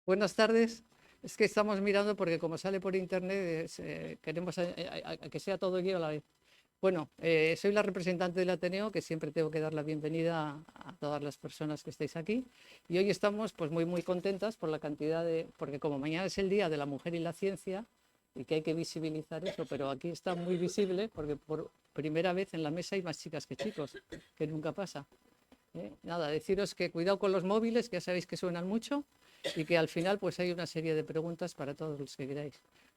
Buenas tardes. Es que estamos mirando porque como sale por internet, queremos que sea todo guión a la vez. Bueno, soy la representante del Ateneo, que siempre tengo que dar la bienvenida a todas las personas que estáis aquí. Y hoy estamos pues muy contentas por la cantidad porque como mañana es el Día de la Mujer y la Ciencia, y que hay que visibilizar eso, pero aquí está muy visible porque por primera vez en la mesa hay más chicas que chicos, que nunca pasa. Nada, deciros que cuidado con los móviles, que ya sabéis que suenan mucho, y que al final pues hay una serie de preguntas para todos los que queráis.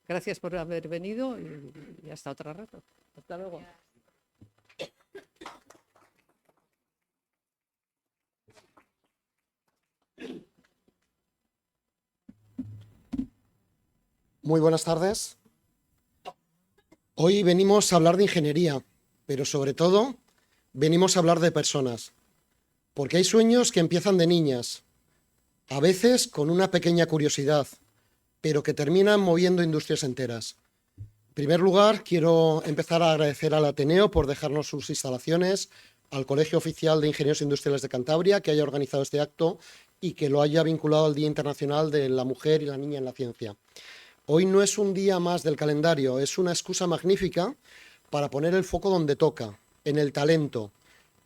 Gracias por haber venido y hasta otro rato. Hasta luego. Muy buenas tardes. Hoy venimos a hablar de ingeniería, pero sobre todo venimos a hablar de personas, porque hay sueños que empiezan de niñas, a veces con una pequeña curiosidad, pero que terminan moviendo industrias enteras. En primer lugar, quiero empezar a agradecer al Ateneo por dejarnos sus instalaciones, al Colegio Oficial de Ingenieros Industriales de Cantabria, que haya organizado este acto y que lo haya vinculado al Día Internacional de la Mujer y la Niña en la Ciencia. Hoy no es un día más del calendario, es una excusa magnífica para poner el foco donde toca, en el talento,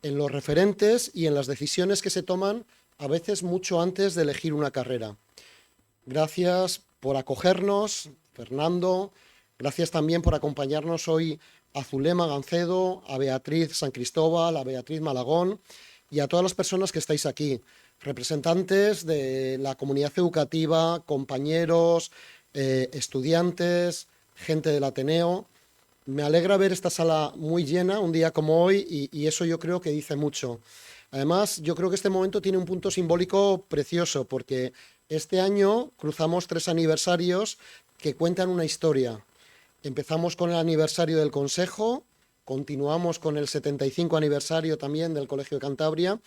en los referentes y en las decisiones que se toman a veces mucho antes de elegir una carrera. Gracias por acogernos, Fernando. Gracias también por acompañarnos hoy a Zulema Gancedo, a Beatriz San Cristóbal, a Beatriz Malagón y a todas las personas que estáis aquí, representantes de la comunidad educativa, compañeros, estudiantes, gente del Ateneo. Me alegra ver esta sala muy llena un día como hoy y eso yo creo que dice mucho. Además, yo creo que este momento tiene un punto simbólico precioso porque este año cruzamos 3 aniversarios que cuentan una historia. Empezamos con el aniversario del Consejo, continuamos con el 75 aniversario también del Colegio de Cantabria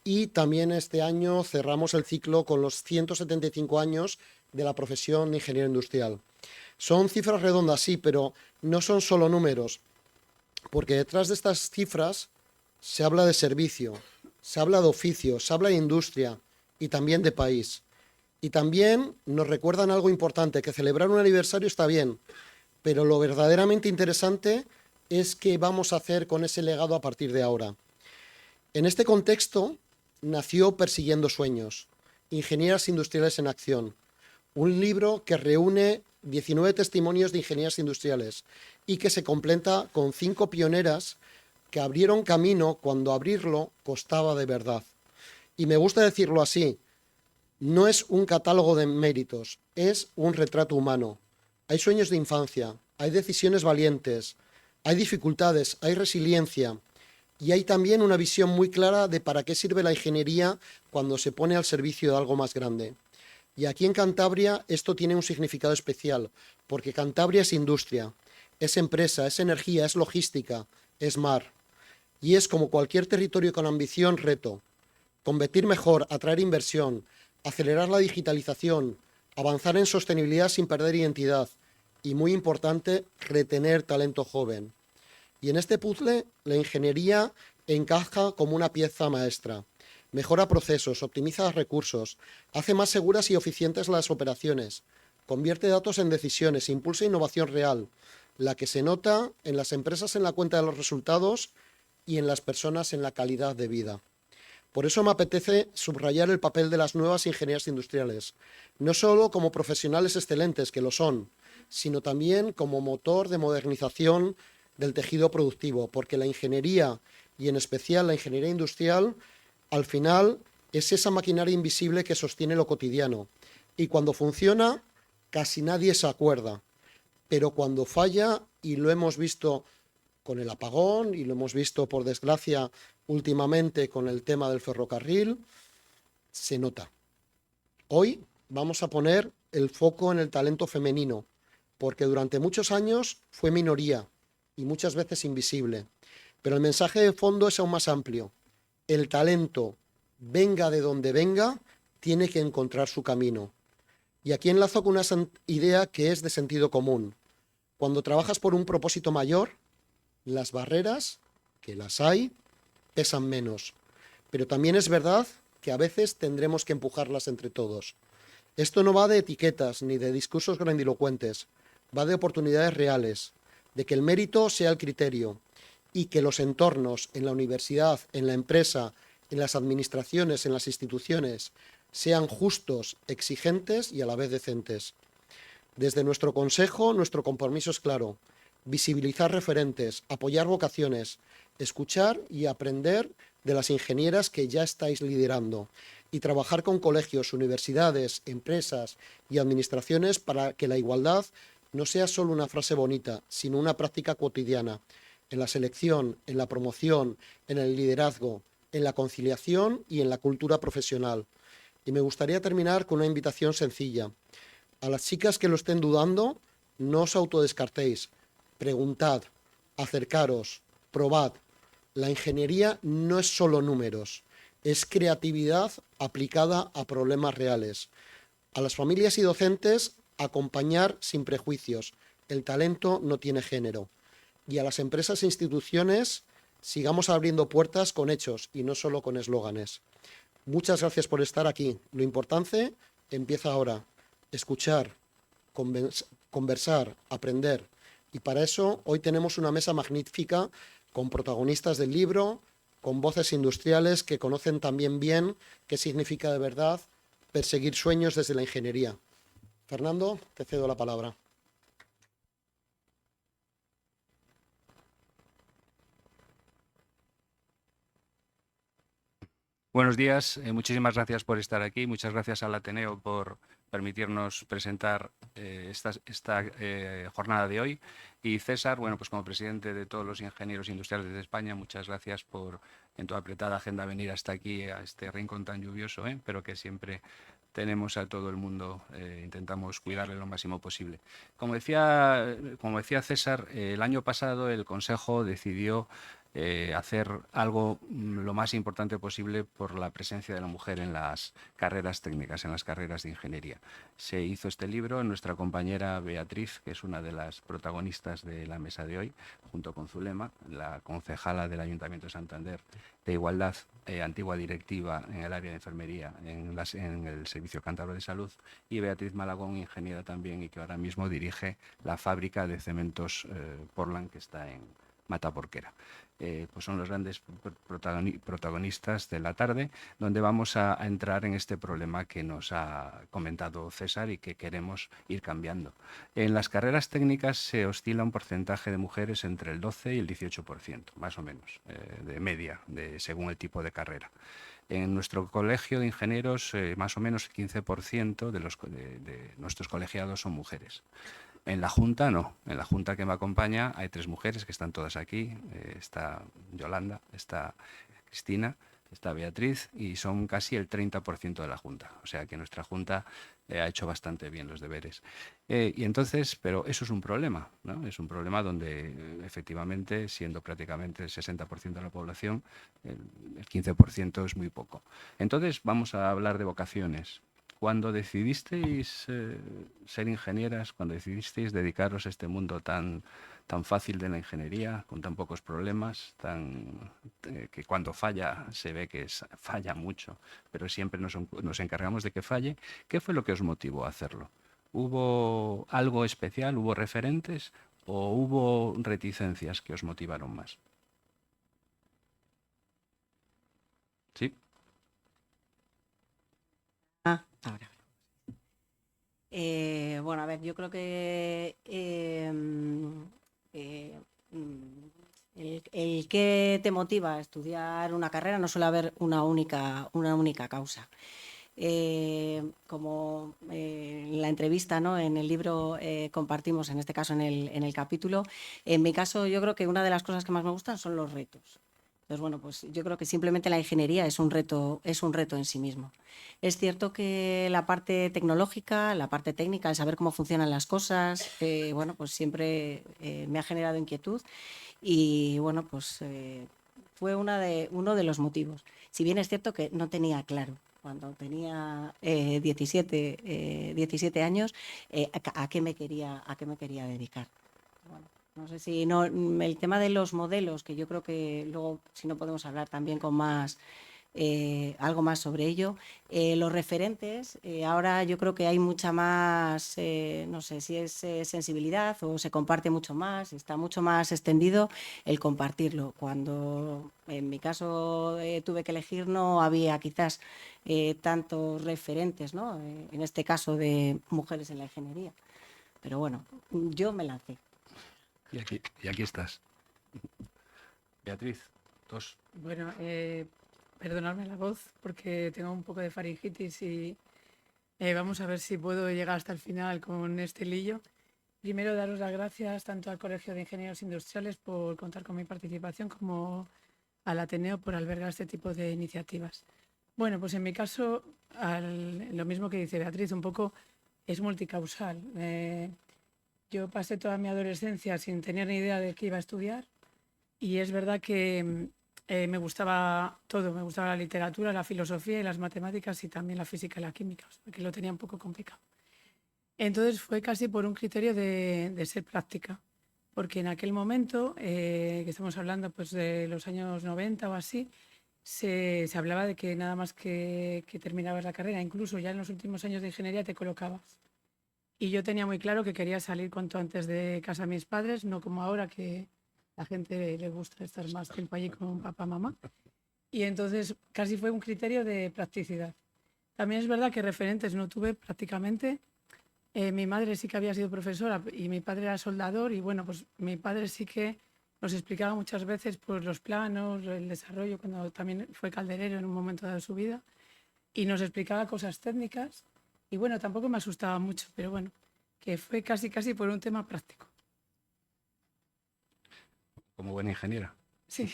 y también este año cerramos el ciclo con los 175 años de la profesión de ingeniero industrial. Son cifras redondas, sí, pero no son solo números, porque detrás de estas cifras se habla de servicio, se habla de oficio, se habla de industria y también de país. Y también nos recuerdan algo importante, que celebrar un aniversario está bien, pero lo verdaderamente interesante es qué vamos a hacer con ese legado a partir de ahora. En este contexto nació Persiguiendo Sueños, Ingenieras Industriales en Acción, un libro que reúne 19 testimonios de ingenieras industriales y que se completa con 5 pioneras que abrieron camino cuando abrirlo costaba de verdad. Y me gusta decirlo así, no es un catálogo de méritos, es un retrato humano. Hay sueños de infancia, hay decisiones valientes, hay dificultades, hay resiliencia y hay también una visión muy clara de para qué sirve la ingeniería cuando se pone al servicio de algo más grande. Y aquí en Cantabria esto tiene un significado especial, porque Cantabria es industria, es empresa, es energía, es logística, es mar. Y es como cualquier territorio con ambición, reto. Competir mejor, atraer inversión, acelerar la digitalización, avanzar en sostenibilidad sin perder identidad y, muy importante, retener talento joven. Y en este puzzle la ingeniería encaja como una pieza maestra. Mejora procesos, optimiza recursos, hace más seguras y eficientes las operaciones, convierte datos en decisiones, impulsa innovación real, la que se nota en las empresas en la cuenta de los resultados y en las personas en la calidad de vida. Por eso me apetece subrayar el papel de las nuevas ingenierías industriales, no solo como profesionales excelentes, que lo son, sino también como motor de modernización del tejido productivo, porque la ingeniería, y en especial la ingeniería industrial, al final es esa maquinaria invisible que sostiene lo cotidiano. Y cuando funciona, casi nadie se acuerda. Pero cuando falla, y lo hemos visto con el apagón, y lo hemos visto, por desgracia, últimamente con el tema del ferrocarril, se nota. Hoy vamos a poner el foco en el talento femenino, porque durante muchos años fue minoría y muchas veces invisible. Pero el mensaje de fondo es aún más amplio. El talento, venga de donde venga, tiene que encontrar su camino. Y aquí enlazo con una idea que es de sentido común. Cuando trabajas por un propósito mayor, las barreras, que las hay, pesan menos. Pero también es verdad que a veces tendremos que empujarlas entre todos. Esto no va de etiquetas ni de discursos grandilocuentes, va de oportunidades reales, de que el mérito sea el criterio y que los entornos en la universidad, en la empresa, en las administraciones, en las instituciones, sean justos, exigentes y a la vez decentes. Desde nuestro consejo, nuestro compromiso es claro: visibilizar referentes, apoyar vocaciones, escuchar y aprender de las ingenieras que ya estáis liderando y trabajar con colegios, universidades, empresas y administraciones para que la igualdad no sea solo una frase bonita, sino una práctica cotidiana, en la selección, en la promoción, en el liderazgo, en la conciliación y en la cultura profesional. Y me gustaría terminar con una invitación sencilla. A las chicas que lo estén dudando, no os autodescartéis. Preguntad, acercaros, probad. La ingeniería no es solo números, es creatividad aplicada a problemas reales. A las familias y docentes, acompañar sin prejuicios. El talento no tiene género. Y a las empresas e instituciones, sigamos abriendo puertas con hechos y no solo con eslóganes. Muchas gracias por estar aquí. Lo importante empieza ahora. Escuchar, conversar, aprender. Y para eso hoy tenemos una mesa magnífica con protagonistas del libro, con voces industriales que conocen también bien qué significa de verdad perseguir sueños desde la ingeniería. Fernando, te cedo la palabra. Buenos días, muchísimas gracias por estar aquí, muchas gracias al Ateneo por permitirnos presentar esta jornada de hoy. Y César, bueno, pues como presidente de todos los ingenieros industriales de España, muchas gracias por en tu apretada agenda venir hasta aquí, a este rincón tan lluvioso, pero que siempre tenemos a todo el mundo, intentamos cuidarle lo máximo posible. Como decía César, el año pasado el Consejo decidió hacer algo lo más importante posible por la presencia de la mujer en las carreras técnicas, en las carreras de ingeniería. Se hizo este libro, nuestra compañera Beatriz, que es una de las protagonistas de la mesa de hoy, junto con Zulema, la concejala del Ayuntamiento de Santander de Igualdad, antigua directiva en el área de enfermería en el Servicio Cántabro de Salud, y Beatriz Malagón, ingeniera también, y que ahora mismo dirige la fábrica de cementos Portland, que está en Mataporquera. Pues son los grandes protagonistas de la tarde, donde vamos a entrar en este problema que nos ha comentado César y que queremos ir cambiando. En las carreras técnicas se oscila un porcentaje de mujeres entre el 12 y el 18%, más o menos, de media, según el tipo de carrera. En nuestro colegio de ingenieros, más o menos el 15% de nuestros colegiados son mujeres. En la Junta no, en la Junta que me acompaña hay 3 mujeres que están todas aquí, está Yolanda, está Cristina, está Beatriz, y son casi el 30% de la Junta, o sea que nuestra Junta ha hecho bastante bien los deberes. Y entonces, pero eso es un problema, ¿no? Es un problema donde efectivamente, siendo prácticamente el 60% de la población, el 15% es muy poco. Entonces vamos a hablar de vocaciones. Cuando decidisteis ser ingenieras, cuando decidisteis dedicaros a este mundo tan fácil de la ingeniería, con tan pocos problemas, que cuando falla se ve que falla mucho, pero siempre nos encargamos de que falle, ¿qué fue lo que os motivó a hacerlo? ¿Hubo algo especial, hubo referentes o hubo reticencias que os motivaron más? ¿Sí? Ahora. Bueno, a ver, yo creo que el que te motiva a estudiar una carrera no suele haber una única causa. Como en la entrevista, ¿no? En el libro compartimos, en este caso en el capítulo, en mi caso yo creo que una de las cosas que más me gustan son los retos. Entonces, bueno, pues yo creo que simplemente la ingeniería es un reto en sí mismo. Es cierto que la parte tecnológica, la parte técnica, el saber cómo funcionan las cosas, bueno, pues siempre me ha generado inquietud y, bueno, pues fue uno de los motivos. Si bien es cierto que no tenía claro cuando tenía 17 años a qué me quería dedicar. Bueno, no sé si el tema de los modelos, que yo creo que luego, si no, podemos hablar también con más algo más sobre ello. Los referentes, ahora yo creo que hay mucha más, no sé si es sensibilidad o se comparte mucho más, está mucho más extendido el compartirlo. Cuando en mi caso tuve que elegir, no había quizás tantos referentes, ¿no? En este caso de mujeres en la ingeniería. Pero bueno, yo me lancé. Y aquí estás. Beatriz, dos. Bueno, perdonadme la voz porque tengo un poco de faringitis y vamos a ver si puedo llegar hasta el final con este lío. Primero, daros las gracias tanto al Colegio de Ingenieros Industriales por contar con mi participación como al Ateneo por albergar este tipo de iniciativas. Bueno, pues en mi caso, lo mismo que dice Beatriz, un poco es multicausal. Yo pasé toda mi adolescencia sin tener ni idea de qué iba a estudiar y es verdad que me gustaba todo, me gustaba la literatura, la filosofía y las matemáticas y también la física y la química, o sea, que lo tenía un poco complicado. Entonces fue casi por un criterio de ser práctica, porque en aquel momento, que estamos hablando pues, de los años 90 o así, se hablaba de que nada más que terminabas la carrera, incluso ya en los últimos años de ingeniería te colocabas. Y yo tenía muy claro que quería salir cuanto antes de casa a mis padres, no como ahora que la gente le gusta estar más tiempo allí con papá, mamá. Y entonces casi fue un criterio de practicidad. También es verdad que referentes no tuve prácticamente. Mi madre sí que había sido profesora y mi padre era soldador y bueno, pues mi padre sí que nos explicaba muchas veces pues, los planos, el desarrollo, cuando también fue calderero en un momento de su vida y nos explicaba cosas técnicas y bueno, tampoco me asustaba mucho, pero bueno, que fue casi por un tema práctico. Como buena ingeniera. Sí.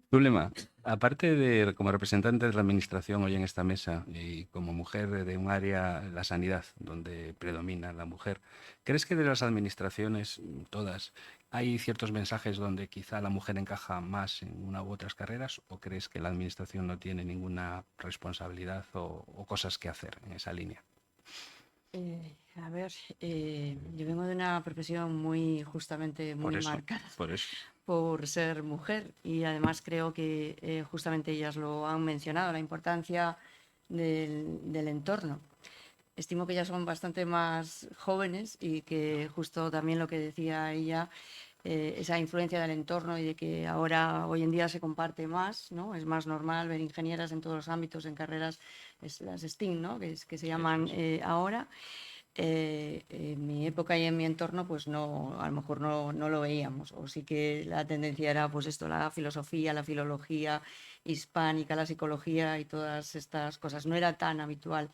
Zulema, aparte de como representante de la administración hoy en esta mesa y como mujer de un área, la sanidad, donde predomina la mujer, ¿crees que de las administraciones, todas, hay ciertos mensajes donde quizá la mujer encaja más en una u otras carreras o crees que la administración no tiene ninguna responsabilidad o cosas que hacer en esa línea? A ver, yo vengo de una profesión muy, justamente, Por muy eso, marcada por eso. por ser mujer y además creo que justamente ellas lo han mencionado, la importancia del entorno. Estimo que ellas son bastante más jóvenes y que justo también lo que decía ella, esa influencia del entorno y de que ahora, hoy en día se comparte más, ¿no? Es más normal ver ingenieras en todos los ámbitos, en carreras, las STEAM, ¿no? Que se llaman ahora. En mi época y en mi entorno, pues no, a lo mejor no lo veíamos, o sí que la tendencia era pues esto, la filosofía, la filología hispánica, la psicología y todas estas cosas. No era tan habitual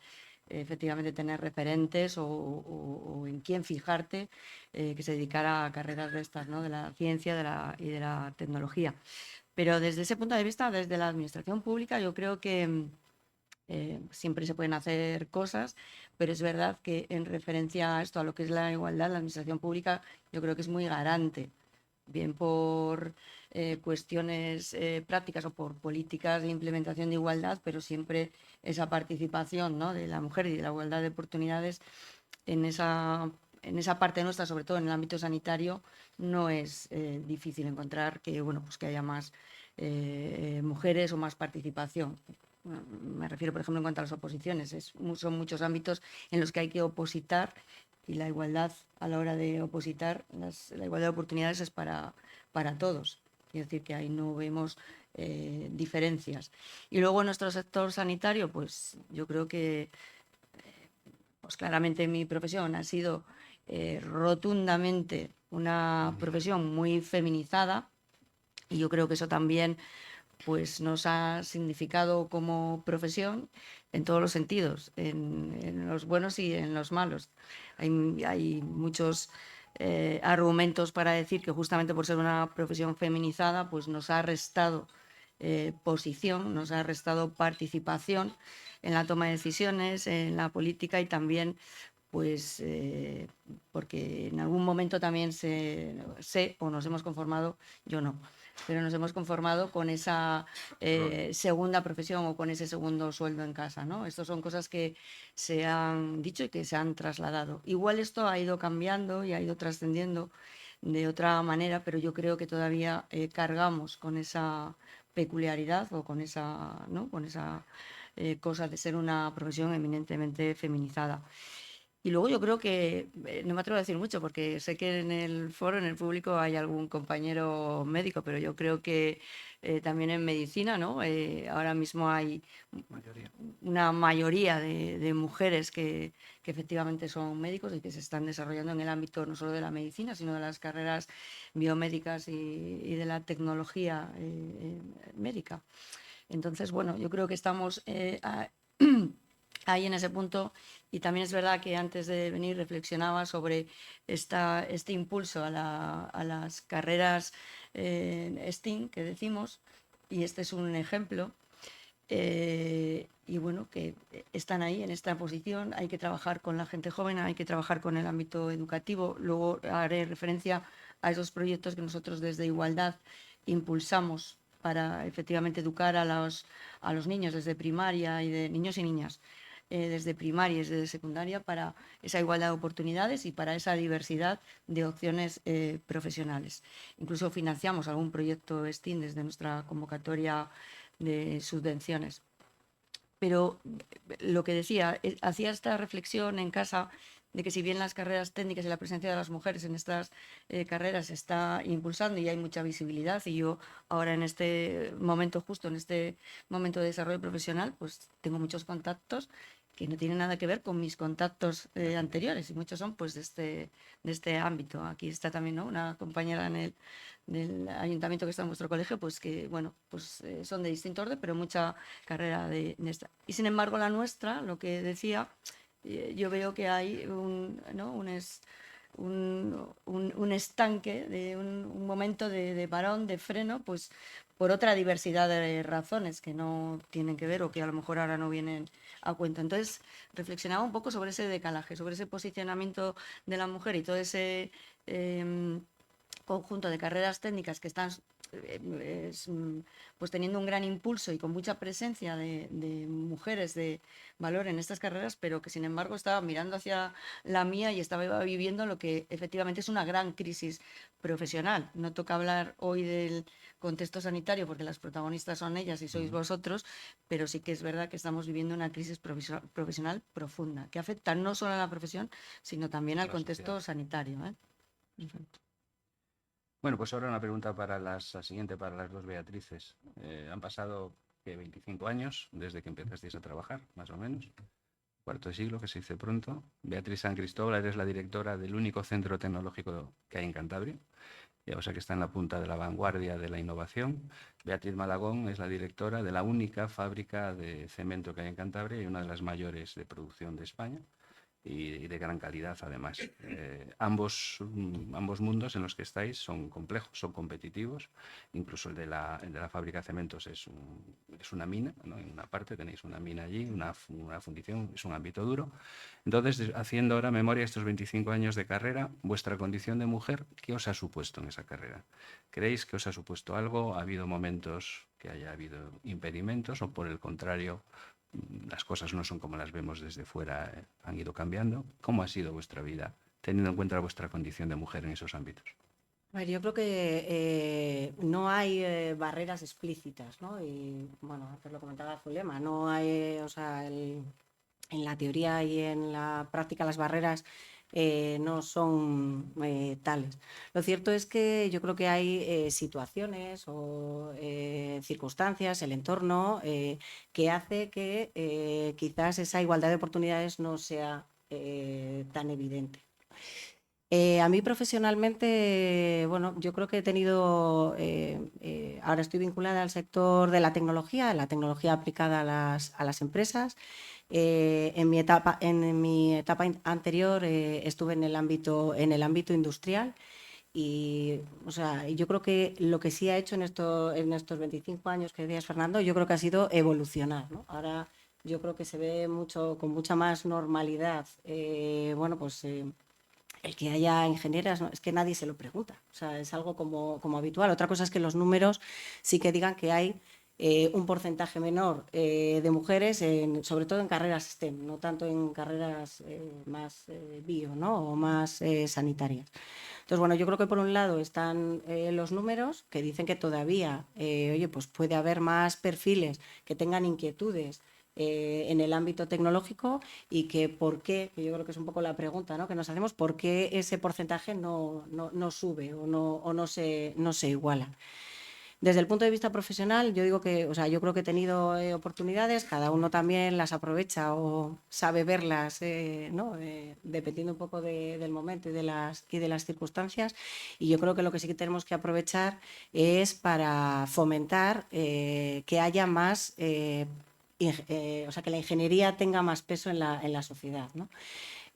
efectivamente tener referentes o en quién fijarte que se dedicara a carreras de estas, ¿no? De la ciencia y de la tecnología. Pero desde ese punto de vista, desde la administración pública, yo creo que siempre se pueden hacer cosas, pero es verdad que en referencia a esto, a lo que es la igualdad, la administración pública, yo creo que es muy garante, bien por cuestiones prácticas o por políticas de implementación de igualdad, pero siempre esa participación, ¿no? De la mujer y de la igualdad de oportunidades en esa parte nuestra, sobre todo en el ámbito sanitario, no es difícil encontrar que, bueno, pues que haya más mujeres o más participación. Me refiero, por ejemplo, en cuanto a las oposiciones. Son muchos ámbitos en los que hay que opositar y la igualdad a la hora de opositar, la igualdad de oportunidades es para todos. Quiero decir que ahí no vemos diferencias. Y luego en nuestro sector sanitario, pues yo creo que pues claramente mi profesión ha sido rotundamente una profesión muy feminizada y yo creo que eso también pues nos ha significado como profesión en todos los sentidos, en los buenos y en los malos. Hay muchos argumentos para decir que justamente por ser una profesión feminizada, pues nos ha restado posición, nos ha restado participación en la toma de decisiones, en la política y también pues porque en algún momento también sé o nos hemos conformado, yo no, pero nos hemos conformado con esa segunda profesión o con ese segundo sueldo en casa, ¿no? Estas son cosas que se han dicho y que se han trasladado. Igual esto ha ido cambiando y ha ido trascendiendo de otra manera, pero yo creo que todavía cargamos con esa peculiaridad o con esa, ¿no? Con esa cosa de ser una profesión eminentemente feminizada. Y luego yo creo que, no me atrevo a decir mucho porque sé que en el foro, en el público, hay algún compañero médico, pero yo creo que también en medicina, ¿no? Ahora mismo hay Mayoría. una mayoría de mujeres que efectivamente son médicos y que se están desarrollando en el ámbito no solo de la medicina, sino de las carreras biomédicas y de la tecnología médica. Entonces, bueno, yo creo que estamos ahí en ese punto, y también es verdad que antes de venir reflexionaba sobre este impulso a las carreras STEAM que decimos, y este es un ejemplo. Y bueno, que están ahí en esta posición, hay que trabajar con la gente joven, hay que trabajar con el ámbito educativo. Luego haré referencia a esos proyectos que nosotros desde Igualdad impulsamos para efectivamente educar a los niños desde primaria y de niños y niñas, desde primaria y desde secundaria, para esa igualdad de oportunidades y para esa diversidad de opciones profesionales. Incluso financiamos algún proyecto STEAM desde nuestra convocatoria de subvenciones. Pero lo que decía, hacía esta reflexión en casa de que si bien las carreras técnicas y la presencia de las mujeres en estas carreras se está impulsando y hay mucha visibilidad, y yo ahora en este momento, justo en este momento de desarrollo profesional, pues tengo muchos contactos que no tienen nada que ver con mis contactos anteriores, y muchos son pues de este ámbito. Aquí está también, ¿no?, una compañera del ayuntamiento que está en vuestro colegio, pues que, bueno, pues son de distinto orden, pero mucha carrera de esta. Y sin embargo la nuestra, lo que decía, yo veo que hay ¿no?, un estanque, de un momento de parón, de freno, pues por otra diversidad de razones que no tienen que ver o que a lo mejor ahora no vienen a cuento. Entonces, reflexionaba un poco sobre ese decalaje, sobre ese posicionamiento de la mujer y todo ese conjunto de carreras técnicas que están pues teniendo un gran impulso y con mucha presencia de mujeres de valor en estas carreras, pero que sin embargo estaba mirando hacia la mía y estaba viviendo lo que efectivamente es una gran crisis profesional. No toca hablar hoy del contexto sanitario porque las protagonistas son ellas y sois vosotros, pero sí que es verdad que estamos viviendo una crisis profesional profunda, que afecta no solo a la profesión, sino también al contexto sanitario. Perfecto. Bueno, pues ahora una pregunta para la siguiente, para las dos Beatrices. Han pasado 25 años desde que empezasteis a trabajar, más o menos. Cuarto de siglo, que se dice pronto. Beatriz San Cristóbal, eres la directora del único centro tecnológico que hay en Cantabria, o sea que está en la punta de la vanguardia de la innovación. Beatriz Malagón es la directora de la única fábrica de cemento que hay en Cantabria y una de las mayores de producción de España, y de gran calidad además. Ambos mundos en los que estáis son complejos, son competitivos. Incluso el de la fábrica de cementos es una mina, ¿no? En una parte tenéis una mina allí, una fundición, es un ámbito duro. Entonces, haciendo ahora memoria de estos 25 años de carrera, vuestra condición de mujer, ¿qué os ha supuesto en esa carrera? ¿Creéis que os ha supuesto algo? ¿Ha habido momentos que haya habido impedimentos o, por el contrario, las cosas no son como las vemos desde fuera, han ido cambiando? ¿Cómo ha sido vuestra vida, teniendo en cuenta vuestra condición de mujer en esos ámbitos? A ver, yo creo que no hay barreras explícitas, ¿no? Y bueno, antes lo comentaba Zulema, no hay, o sea, en la teoría y en la práctica las barreras no son tales. Lo cierto es que yo creo que hay situaciones o circunstancias, el entorno, que hace que quizás esa igualdad de oportunidades no sea tan evidente. A mí profesionalmente, bueno, yo creo que he tenido, ahora estoy vinculada al sector de la tecnología aplicada a las empresas. En mi etapa anterior estuve en el ámbito industrial y, o sea, yo creo que lo que sí ha hecho en estos 25 años que decías, Fernando, yo creo que ha sido evolucionar, ¿no? Ahora yo creo que se ve con mucha más normalidad, bueno, pues el que haya ingenieras, ¿no? Es que nadie se lo pregunta, o sea, es algo como habitual. Otra cosa es que los números sí que digan que hay un porcentaje menor de mujeres, sobre todo en carreras STEM, no tanto en carreras más bio, ¿no?, o más sanitarias. Entonces, bueno, yo creo que por un lado están los números que dicen que todavía, oye, pues puede haber más perfiles que tengan inquietudes en el ámbito tecnológico y que por qué, que yo creo que es un poco la pregunta, ¿no?, que nos hacemos, por qué ese porcentaje no sube o no se iguala. Desde el punto de vista profesional, yo digo que, o sea, yo creo que he tenido oportunidades, cada uno también las aprovecha o sabe verlas, ¿no? Dependiendo un poco del momento y de las circunstancias. Y yo creo que lo que sí que tenemos que aprovechar es para fomentar que haya más, o sea, que la ingeniería tenga más peso en la sociedad, ¿no?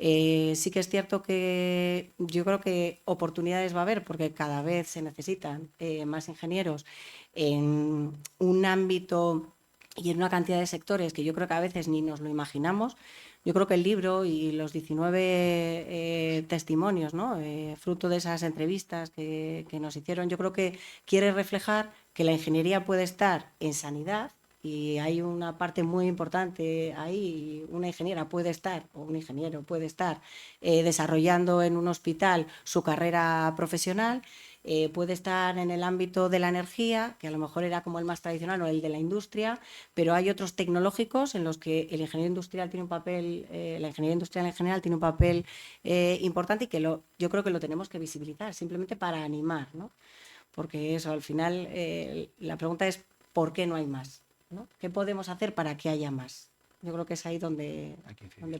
Sí que es cierto que yo creo que oportunidades va a haber porque cada vez se necesitan más ingenieros en un ámbito y en una cantidad de sectores que yo creo que a veces ni nos lo imaginamos. Yo creo que el libro y los 19 testimonios, ¿no?, fruto de esas entrevistas que nos hicieron, yo creo que quiere reflejar que la ingeniería puede estar en sanidad. Y hay una parte muy importante ahí, una ingeniera puede estar, o un ingeniero puede estar desarrollando en un hospital su carrera profesional, puede estar en el ámbito de la energía, que a lo mejor era como el más tradicional o el de la industria, pero hay otros tecnológicos en los que el ingeniero industrial tiene un papel, la ingeniería industrial en general tiene un papel importante y que yo creo que lo tenemos que visibilizar, simplemente para animar, ¿no? Porque eso, al final, la pregunta es ¿por qué no hay más?, ¿no? ¿Qué podemos hacer para que haya más? Yo creo que es ahí donde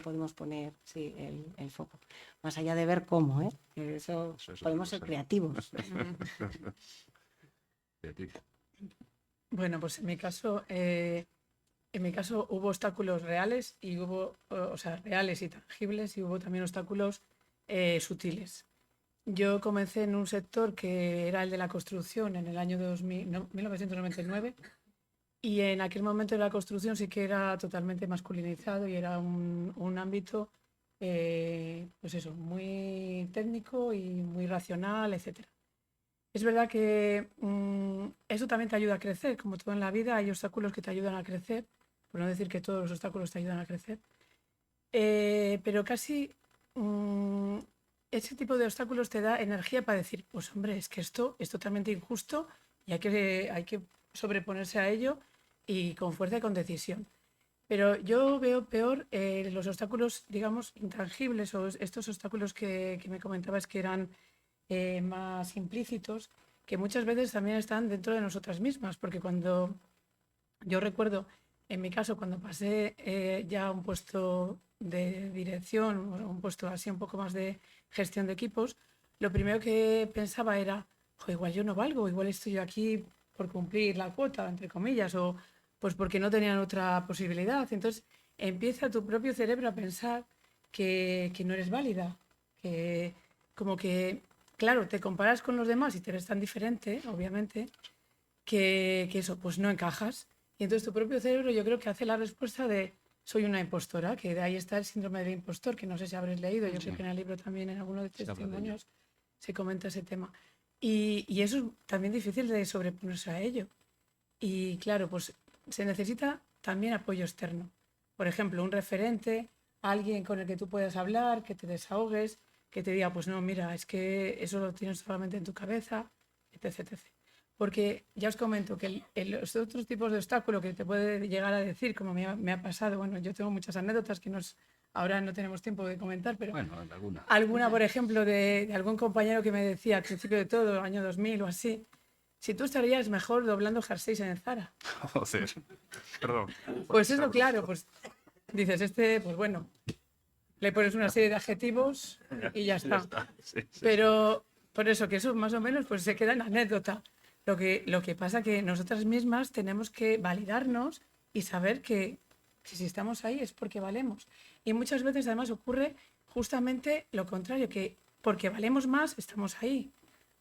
podemos poner, sí, el foco. Más allá de ver cómo, ¿eh? Que eso es podemos ser creativos. Beatriz. Bueno, pues en mi caso hubo obstáculos reales y hubo, o sea, reales y tangibles, y hubo también obstáculos sutiles. Yo comencé en un sector que era el de la construcción en el año 1999. Y en aquel momento de la construcción sí que era totalmente masculinizado y era un ámbito, pues eso, muy técnico y muy racional, etc. Es verdad que eso también te ayuda a crecer, como todo en la vida, hay obstáculos que te ayudan a crecer, por no decir que todos los obstáculos te ayudan a crecer, pero casi ese tipo de obstáculos te da energía para decir, pues hombre, es que esto es totalmente injusto y hay que sobreponerse a ello y con fuerza y con decisión. Pero yo veo peor los obstáculos, digamos, intangibles o estos obstáculos que me comentabas que eran más implícitos, que muchas veces también están dentro de nosotras mismas, porque cuando yo recuerdo, en mi caso, cuando pasé ya a un puesto de dirección, o un puesto así un poco más de gestión de equipos, lo primero que pensaba era, igual yo no valgo, igual estoy yo aquí por cumplir la cuota, entre comillas, o pues porque no tenían otra posibilidad. Entonces empieza tu propio cerebro a pensar que no eres válida, que como que, claro, te comparas con los demás y te eres tan diferente, obviamente, que eso, pues no encajas. Y entonces tu propio cerebro yo creo que hace la respuesta de soy una impostora, que de ahí está el síndrome del impostor, que no sé si habréis leído, yo creo que en el libro también en alguno de testimonios se comenta ese tema. Y eso es también difícil de sobreponerse a ello. Y claro, pues se necesita también apoyo externo. Por ejemplo, un referente, alguien con el que tú puedas hablar, que te desahogues, que te diga, pues no, mira, es que eso lo tienes solamente en tu cabeza, etc. etc. Porque ya os comento que los otros tipos de obstáculos que te puede llegar a decir, como me ha pasado, bueno, yo tengo muchas anécdotas que ahora no tenemos tiempo de comentar, pero Bueno, alguna, por ejemplo, de algún compañero que me decía al principio de todo, año 2000 o así, si tú estarías mejor doblando jerseys en el Zara. Joder, perdón. Pues eso, claro, pues dices, pues bueno, le pones una serie de adjetivos y ya está. Sí. Pero por eso, que eso más o menos pues se queda en anécdota. Lo que pasa que nosotras mismas tenemos que validarnos y saber que si estamos ahí es porque valemos. Y muchas veces además ocurre justamente lo contrario, que porque valemos más estamos ahí.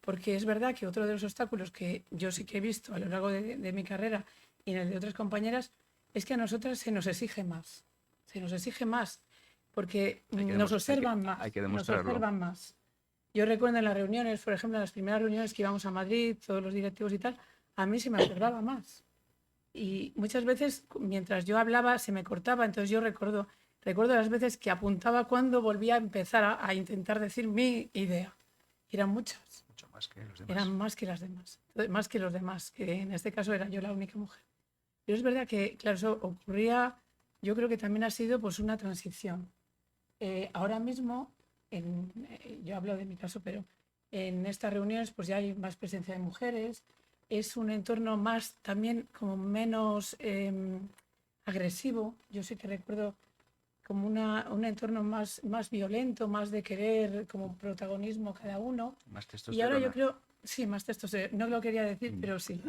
Porque es verdad que otro de los obstáculos que yo sí que he visto a lo largo de mi carrera y en el de otras compañeras es que a nosotras se nos exige más. Se nos exige más porque nos observan más. Hay que Nos demostrarlo. observan más. Yo recuerdo en las reuniones, por ejemplo, en las primeras reuniones que íbamos a Madrid, todos los directivos y tal, a mí se me observaba más. Y muchas veces, mientras yo hablaba, se me cortaba. Entonces yo recuerdo las veces que apuntaba cuando volvía a empezar a intentar decir mi idea. y eran muchas, Mucho más que los demás. eran más que las demás, más que los demás, que en este caso era yo la única mujer. Pero es verdad que, claro, eso ocurría, yo creo que también ha sido pues una transición. Ahora mismo, yo hablo de mi caso, pero en estas reuniones pues ya hay más presencia de mujeres, es un entorno más, también como menos agresivo. Yo sí que recuerdo como un entorno más violento, más de querer como protagonismo cada uno. Más Y ahora yo testosterona. creo, sí, más textos, no lo quería decir, Mm. pero sí.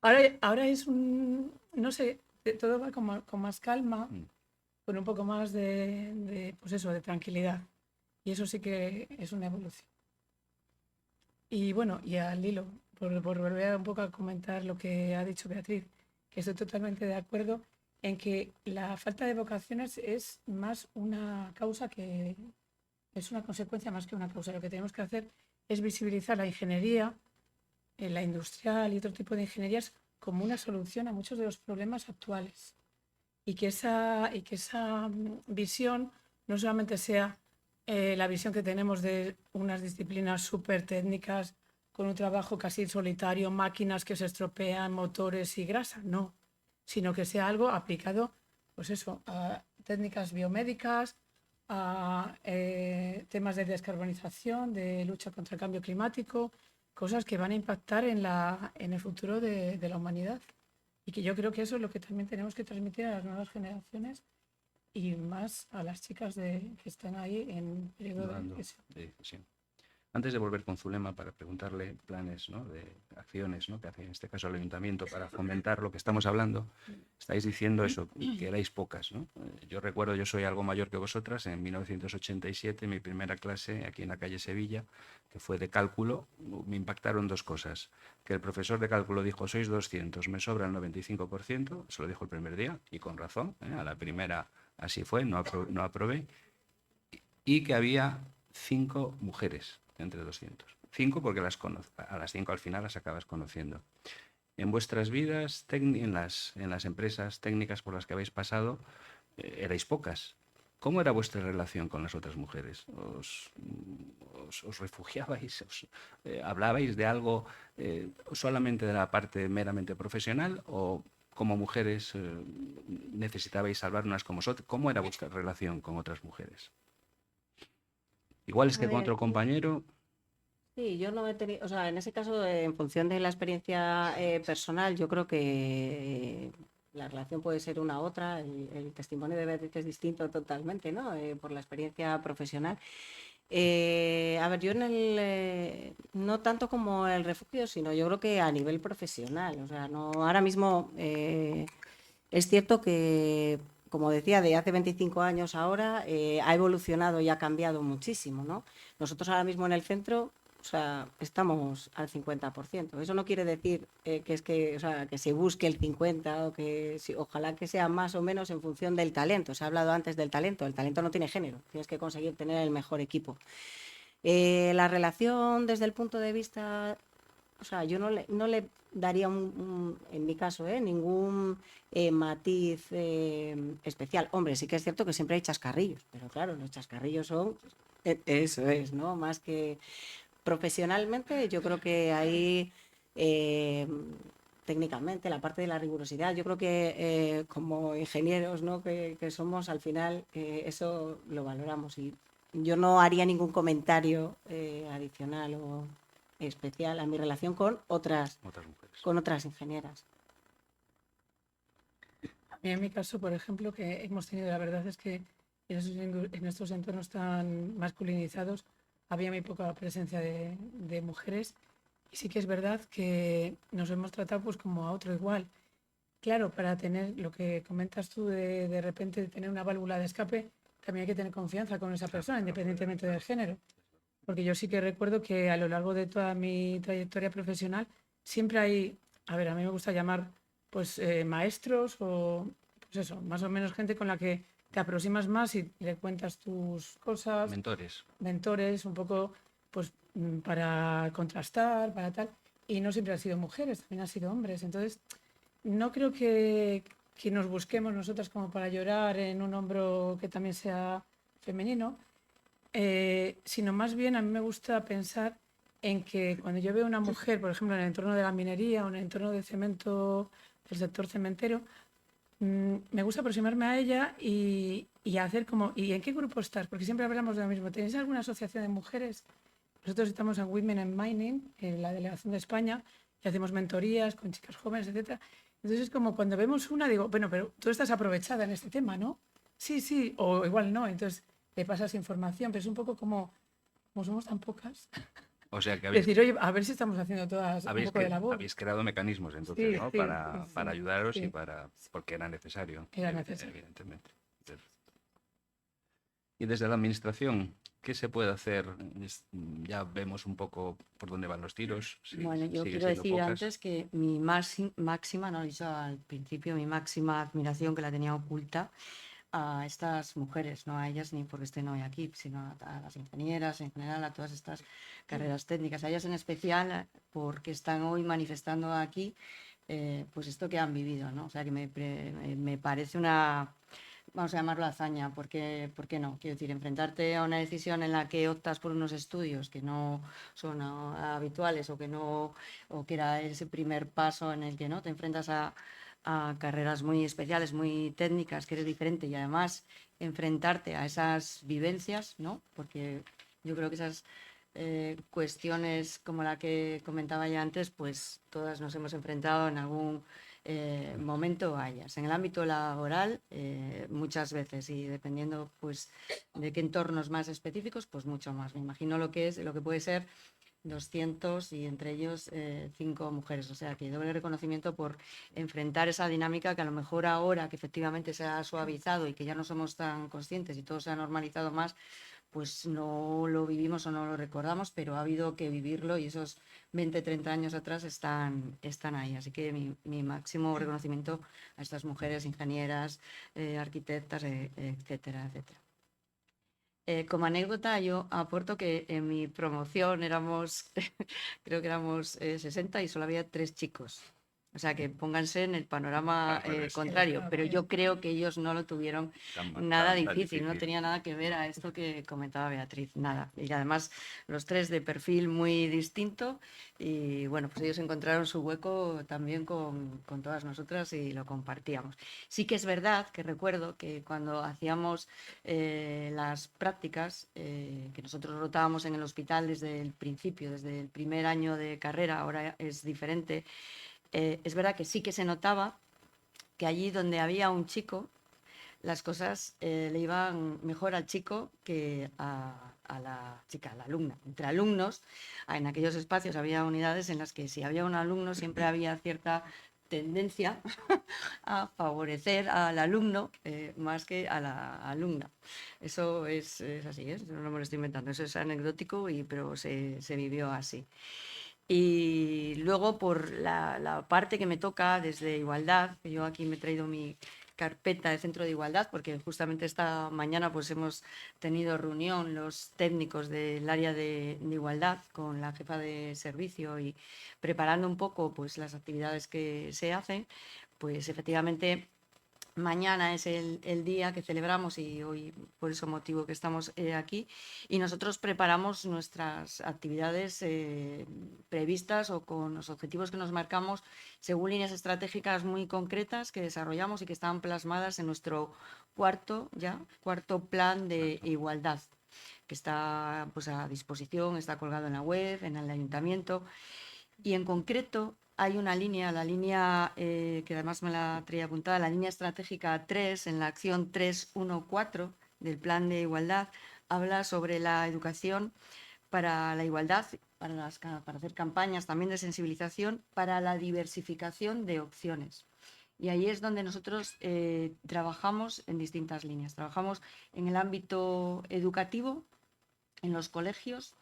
Ahora es no sé, todo va con más calma, Mm. con un poco más pues eso, de tranquilidad. Y eso sí que es una evolución. Y bueno, y al hilo, por volver un poco a comentar lo que ha dicho Beatriz, que estoy totalmente de acuerdo en que la falta de vocaciones es más una causa que es una consecuencia más que una causa. Lo que tenemos que hacer es visibilizar la ingeniería, la industrial y otro tipo de ingenierías como una solución a muchos de los problemas actuales. Y que esa visión no solamente sea la visión que tenemos de unas disciplinas súper técnicas con un trabajo casi solitario, máquinas que se estropean, motores y grasa, no, sino que sea algo aplicado, pues eso, a técnicas biomédicas, a temas de descarbonización, de lucha contra el cambio climático, cosas que van a impactar en el futuro de la humanidad. Y que yo creo que eso es lo que también tenemos que transmitir a las nuevas generaciones y más a las chicas que están ahí en periodo de Dudando eso. de decisión. Antes de volver con Zulema para preguntarle planes, ¿no?, de acciones, ¿no?, que hace en este caso el ayuntamiento para fomentar lo que estamos hablando, estáis diciendo eso, que erais pocas, ¿no? Yo recuerdo, yo soy algo mayor que vosotras, en 1987, mi primera clase aquí en la calle Sevilla, que fue de cálculo, me impactaron dos cosas. Que el profesor de cálculo dijo, sois 200, me sobra el 95%, se lo dijo el primer día, y con razón, a la primera así fue, no aprobé, y que había 5 mujeres entre 200. 5 porque a las 5 al final las acabas conociendo. En vuestras vidas, en las empresas técnicas por las que habéis pasado, erais pocas. ¿Cómo era vuestra relación con las otras mujeres? ¿Os refugiabais? ¿Hablabais de algo solamente de la parte meramente profesional o como mujeres necesitabais salvar unas como otras? ¿Cómo era vuestra relación con otras mujeres? Igual es A que con ver, otro compañero. sí, yo no he tenido, o sea, en ese caso, en función de la experiencia personal, yo creo que la relación puede ser una u otra, el testimonio de Beatriz es distinto totalmente, ¿no? Por la experiencia profesional. A ver, yo no tanto como el refugio, sino yo creo que a nivel profesional, o sea, no, ahora mismo es cierto que, como decía, de hace 25 años ahora ha evolucionado y ha cambiado muchísimo, ¿no? Nosotros ahora mismo en el centro, o sea, estamos al 50%. Eso no quiere decir o sea, que se busque el 50 o que ojalá que sea más o menos en función del talento. Se ha hablado antes del talento. El talento no tiene género. Tienes que conseguir tener el mejor equipo. La relación desde el punto de vista, o sea, yo no le daría, en mi caso, ningún matiz especial. Hombre, sí que es cierto que siempre hay chascarrillos, pero claro, los chascarrillos son, eso es, ¿no? Más que profesionalmente, yo creo que ahí, técnicamente, la parte de la rigurosidad, yo creo que como ingenieros, ¿no?, que somos, al final, eso lo valoramos. Y yo no haría ningún comentario adicional o especial a mi relación Otras mujeres. con otras ingenieras. A mí en mi caso, por ejemplo, que hemos tenido, la verdad es que en estos entornos tan masculinizados había muy poca presencia de mujeres y sí que es verdad que nos hemos tratado pues como a otro igual. Claro, para tener lo que comentas tú de repente tener una válvula de escape, también hay que tener confianza con esa persona, independientemente del género. Porque yo sí que recuerdo que a lo largo de toda mi trayectoria profesional siempre hay, a ver, a mí me gusta llamar pues maestros o pues eso, más o menos gente con la que te aproximas más y le cuentas tus cosas, Mentores. mentores, un poco pues para contrastar, para tal. Y no siempre han sido mujeres, también han sido hombres. Entonces, no creo que nos busquemos nosotras como para llorar en un hombro que también sea femenino, sino más bien a mí me gusta pensar en que cuando yo veo una mujer, por ejemplo, en el entorno de la minería o en el entorno del cemento, del sector cementero, me gusta aproximarme a ella y hacer como, ¿y en qué grupo estás? Porque siempre hablamos de lo mismo. ¿Tenéis alguna asociación de mujeres? Nosotros estamos en Women in Mining, en la delegación de España, y hacemos mentorías con chicas jóvenes, etcétera. Entonces es como cuando vemos una, digo, bueno, pero tú estás aprovechada en este tema, ¿no? Sí, sí, o igual no. Entonces le pasas información, pero es un poco como somos tan pocas, O sea que decir, oye, a ver si estamos haciendo todas un poco de labor. habéis creado mecanismos entonces, Sí, ¿no? sí, sí, Para sí, ayudaros y sí, porque era necesario, era necesario. evidentemente. Y desde la administración, ¿qué se puede hacer? Ya vemos un poco por dónde van los tiros. Bueno, yo sigue quiero siendo decir pocas. antes que mi máxima, no lo he dicho al principio, mi máxima admiración que la tenía oculta a estas mujeres, no a ellas ni porque estén hoy aquí, sino a las ingenieras en general, a todas estas carreras técnicas, a ellas en especial porque están hoy manifestando aquí pues esto que han vivido, ¿no? O sea que me parece una, vamos a llamarlo hazaña, porque, ¿por qué no? Quiero decir, enfrentarte a una decisión en la que optas por unos estudios que no son habituales o que no, o que era ese primer paso en el que no te enfrentas a carreras muy especiales, muy técnicas, que eres diferente y además enfrentarte a esas vivencias, ¿no? Porque yo creo que esas cuestiones como la que comentaba ya antes, pues todas nos hemos enfrentado en algún momento a ellas. En el ámbito laboral, muchas veces y dependiendo pues de qué entornos más específicos, pues mucho más. Me imagino lo que puede ser 200 y entre ellos 5 mujeres. O sea que doble reconocimiento por enfrentar esa dinámica que a lo mejor ahora que efectivamente se ha suavizado y que ya no somos tan conscientes y todo se ha normalizado más, pues no lo vivimos o no lo recordamos, pero ha habido que vivirlo y esos 20, 30 años atrás están ahí. Así que mi máximo reconocimiento a estas mujeres ingenieras, arquitectas, etcétera, etcétera. Como anécdota, yo aporto que en mi promoción éramos, creo que éramos 60 y solo había 3 chicos. O sea que pónganse en el panorama contrario, pero yo creo que ellos no lo tuvieron nada difícil, no tenía nada que ver a esto que comentaba Beatriz, nada. Y además los 3 de perfil muy distinto y bueno, pues ellos encontraron su hueco también con todas nosotras y lo compartíamos. Sí que es verdad que recuerdo que cuando hacíamos las prácticas, que nosotros rotábamos en el hospital desde el principio, desde el primer año de carrera, ahora es diferente, es verdad que sí que se notaba que allí donde había un chico, las cosas le iban mejor al chico que a la chica, a la alumna. Entre alumnos, en aquellos espacios había unidades en las que si había un alumno siempre había cierta tendencia a favorecer al alumno más que a la alumna. Eso es así, no me lo estoy inventando, eso es anecdótico, pero se vivió así. Y luego por la parte que me toca desde igualdad, que yo aquí me he traído mi carpeta de centro de igualdad, porque justamente esta mañana pues hemos tenido reunión los técnicos del área de igualdad con la jefa de servicio y preparando un poco pues las actividades que se hacen, pues efectivamente mañana es el día que celebramos y hoy por ese motivo que estamos aquí y nosotros preparamos nuestras actividades previstas o con los objetivos que nos marcamos según líneas estratégicas muy concretas que desarrollamos y que están plasmadas en nuestro cuarto plan de igualdad que está pues a disposición, está colgado en la web, en el ayuntamiento y en concreto hay una línea, la línea que además me la traía apuntada, la línea estratégica 3, en la acción 314 del Plan de Igualdad, habla sobre la educación para la igualdad, para hacer campañas también de sensibilización, para la diversificación de opciones. Y ahí es donde nosotros trabajamos en distintas líneas. Trabajamos en el ámbito educativo, en los colegios,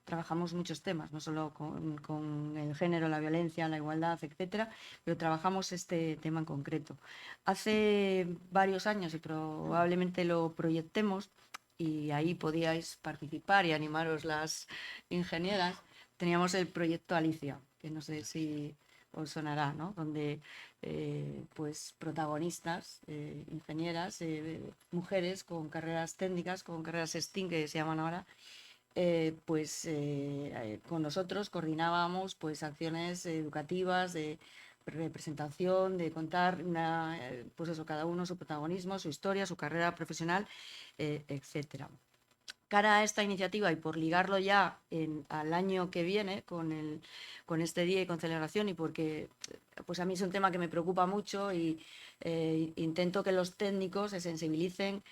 trabajamos muchos temas, no solo con el género, la violencia, la igualdad, etcétera, pero trabajamos este tema en concreto. Hace varios años, y probablemente lo proyectemos, y ahí podíais participar y animaros las ingenieras, teníamos el proyecto Alicia, que no sé si os sonará, ¿no? Donde pues protagonistas, ingenieras, mujeres con carreras técnicas, con carreras STEAM que se llaman ahora, con nosotros coordinábamos pues acciones educativas de representación, de contar pues eso, cada uno su protagonismo, su historia, su carrera profesional, etcétera. Cara a esta iniciativa y por ligarlo ya al año que viene con este día y con celebración, y porque pues a mí es un tema que me preocupa mucho y intento que los técnicos se sensibilicen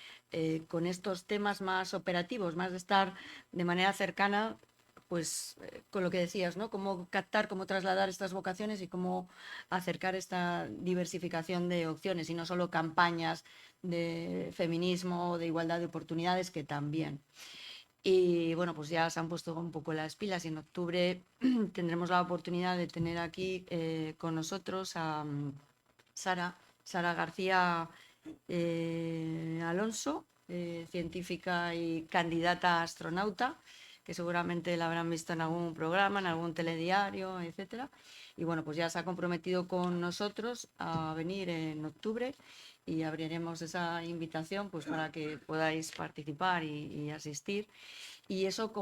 con estos temas más operativos, más de estar de manera cercana, pues con lo que decías, ¿no? Cómo captar, cómo trasladar estas vocaciones y cómo acercar esta diversificación de opciones y no solo campañas de feminismo, de igualdad de oportunidades, que también. Y bueno, pues ya se han puesto un poco las pilas y en octubre tendremos la oportunidad de tener aquí con nosotros a Sara García Alonso, científica y candidata a astronauta, que seguramente la habrán visto en algún programa, en algún telediario, etcétera. Y bueno, pues ya se ha comprometido con nosotros a venir en octubre y abriremos esa invitación pues para que podáis participar y asistir. Y eso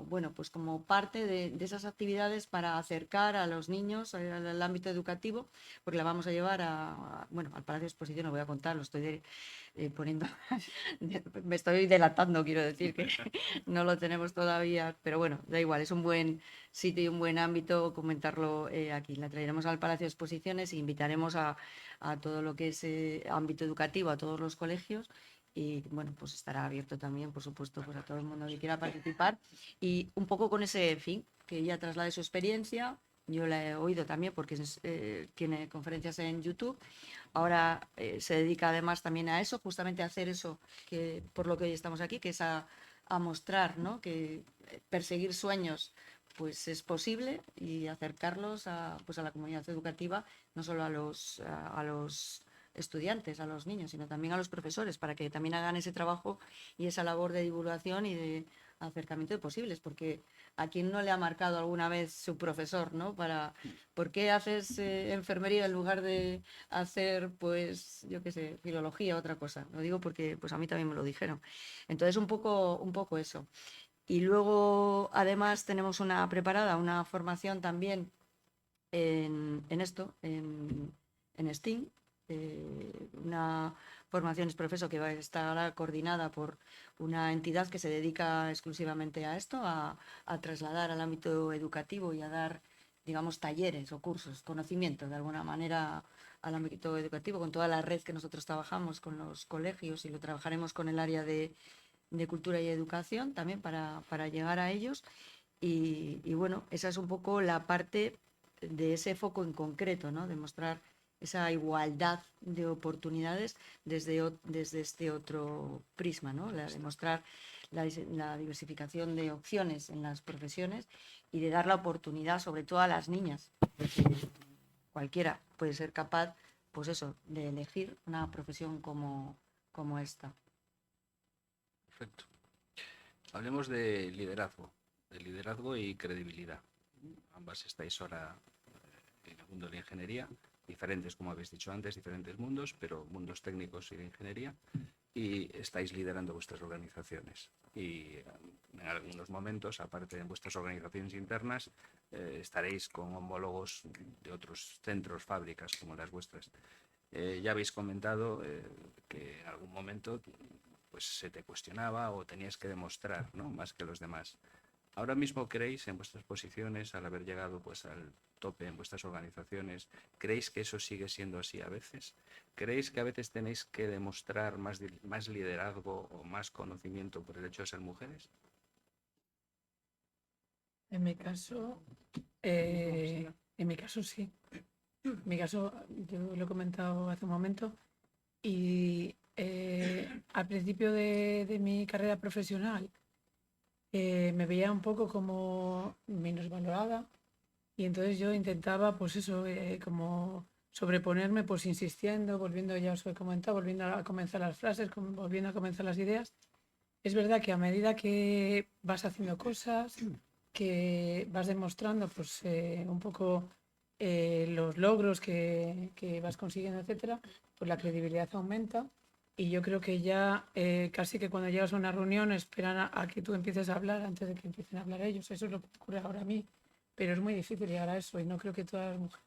bueno, pues como parte de esas actividades para acercar a los niños al ámbito educativo, porque la vamos a llevar bueno, al Palacio de Exposición, lo voy a contar, lo estoy poniendo, me estoy delatando, quiero decir que no lo tenemos todavía, pero bueno, da igual, es un buen sitio y un buen ámbito comentarlo aquí. La traeremos al Palacio de Exposiciones e invitaremos a todo lo que es ámbito educativo, a todos los colegios. Y bueno, pues estará abierto también, por supuesto, pues a todo el mundo que quiera participar. Y un poco con ese fin, que ella traslade su experiencia. Yo la he oído también porque tiene conferencias en YouTube. Ahora se dedica además también a eso, justamente a hacer eso, que por lo que hoy estamos aquí, que es a mostrar, ¿no? Que perseguir sueños pues es posible y acercarlos pues a la comunidad educativa, no solo a los estudiantes, a los niños, sino también a los profesores, para que también hagan ese trabajo y esa labor de divulgación y de acercamiento de posibles, porque a quien no le ha marcado alguna vez su profesor, ¿no? ¿Por qué haces enfermería en lugar de hacer, pues, yo qué sé, filología, otra cosa? Lo digo porque pues a mí también me lo dijeron. Entonces, un poco eso. Y luego, además, tenemos una formación también en esto, en STEAM, una formación exprofeso que va a estar coordinada por una entidad que se dedica exclusivamente a esto, a trasladar al ámbito educativo y a dar, digamos, talleres o cursos, conocimiento de alguna manera al ámbito educativo, con toda la red que nosotros trabajamos con los colegios, y lo trabajaremos con el área de cultura y educación también para llegar a ellos. Y bueno, esa es un poco la parte de ese foco en concreto, ¿no? De mostrar esa igualdad de oportunidades desde este otro prisma, ¿no? De mostrar la diversificación de opciones en las profesiones y de dar la oportunidad sobre todo a las niñas, porque cualquiera puede ser capaz, pues eso, de elegir una profesión como esta. Perfecto. Hablemos de liderazgo y credibilidad. Ambas estáis ahora en el mundo de la ingeniería, diferentes, como habéis dicho antes, diferentes mundos, pero mundos técnicos y de ingeniería, y estáis liderando vuestras organizaciones. Y en algunos momentos, aparte de vuestras organizaciones internas, estaréis con homólogos de otros centros, fábricas como las vuestras. Ya habéis comentado que en algún momento pues se te cuestionaba o tenías que demostrar, ¿no? Más que los demás. Ahora mismo creéis en vuestras posiciones, al haber llegado pues al tope en vuestras organizaciones, ¿creéis que eso sigue siendo así a veces? ¿Creéis que a veces tenéis que demostrar más liderazgo o más conocimiento por el hecho de ser mujeres? En mi caso, sí. En mi caso, yo lo he comentado hace un momento, y al principio de mi carrera profesional me veía un poco como minusvalorada, y entonces yo intentaba, pues eso, como sobreponerme, pues insistiendo, volviendo, ya os he comentado, volviendo a comenzar las frases, volviendo a comenzar las ideas. Es verdad que a medida que vas haciendo cosas, que vas demostrando, pues un poco los logros que vas consiguiendo, etcétera, pues la credibilidad aumenta. Y yo creo que ya casi que cuando llegas a una reunión esperan a que tú empieces a hablar antes de que empiecen a hablar ellos. Eso es lo que ocurre ahora a mí. Pero es muy difícil llegar a eso y no creo que todas las mujeres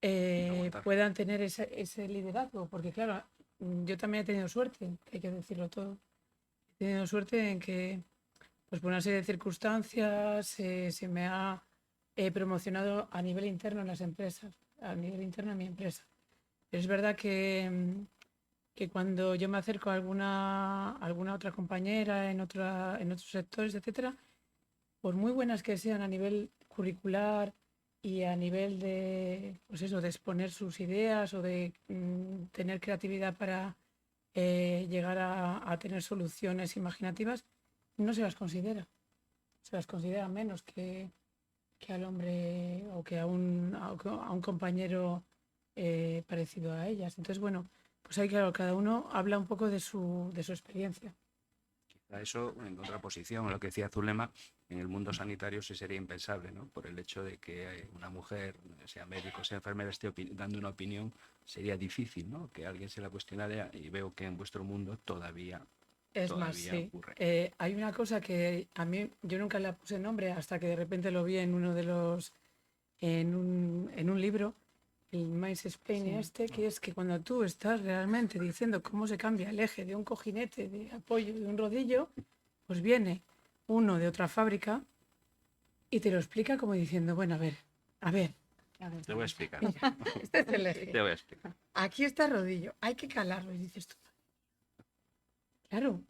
Aguantar. puedan tener ese liderazgo. Porque claro, yo también he tenido suerte, hay que decirlo todo. He tenido suerte en que, pues por una serie de circunstancias, se me ha promocionado a nivel interno en las empresas, a nivel interno en mi empresa. Pero es verdad que cuando yo me acerco a alguna otra compañera en otros sectores, etcétera, por muy buenas que sean a nivel curricular y a nivel de, pues eso, de exponer sus ideas o de tener creatividad para llegar a tener soluciones imaginativas, no se las considera. Se las considera menos que al hombre o que a un compañero parecido a ellas. Entonces, bueno, pues ahí claro, cada uno habla un poco de su experiencia. A eso, en contraposición a lo que decía Zulema, en el mundo sanitario sí sería impensable, ¿no? Por el hecho de que una mujer, sea médico, sea enfermera, esté dando una opinión, sería difícil, ¿no? Que alguien se la cuestionara, y veo que en vuestro mundo todavía Es más, sí. ocurre. Hay una cosa que a mí yo nunca le puse nombre hasta que de repente lo vi en uno de los en un libro, el Minds Spain que es que cuando tú estás realmente diciendo cómo se cambia el eje de un cojinete de apoyo de un rodillo, pues viene uno de otra fábrica y te lo explica como diciendo, bueno, a ver, Te voy a explicar. este es el eje. Te voy a explicar. Aquí está el rodillo, hay que calarlo. Y dices tú, claro.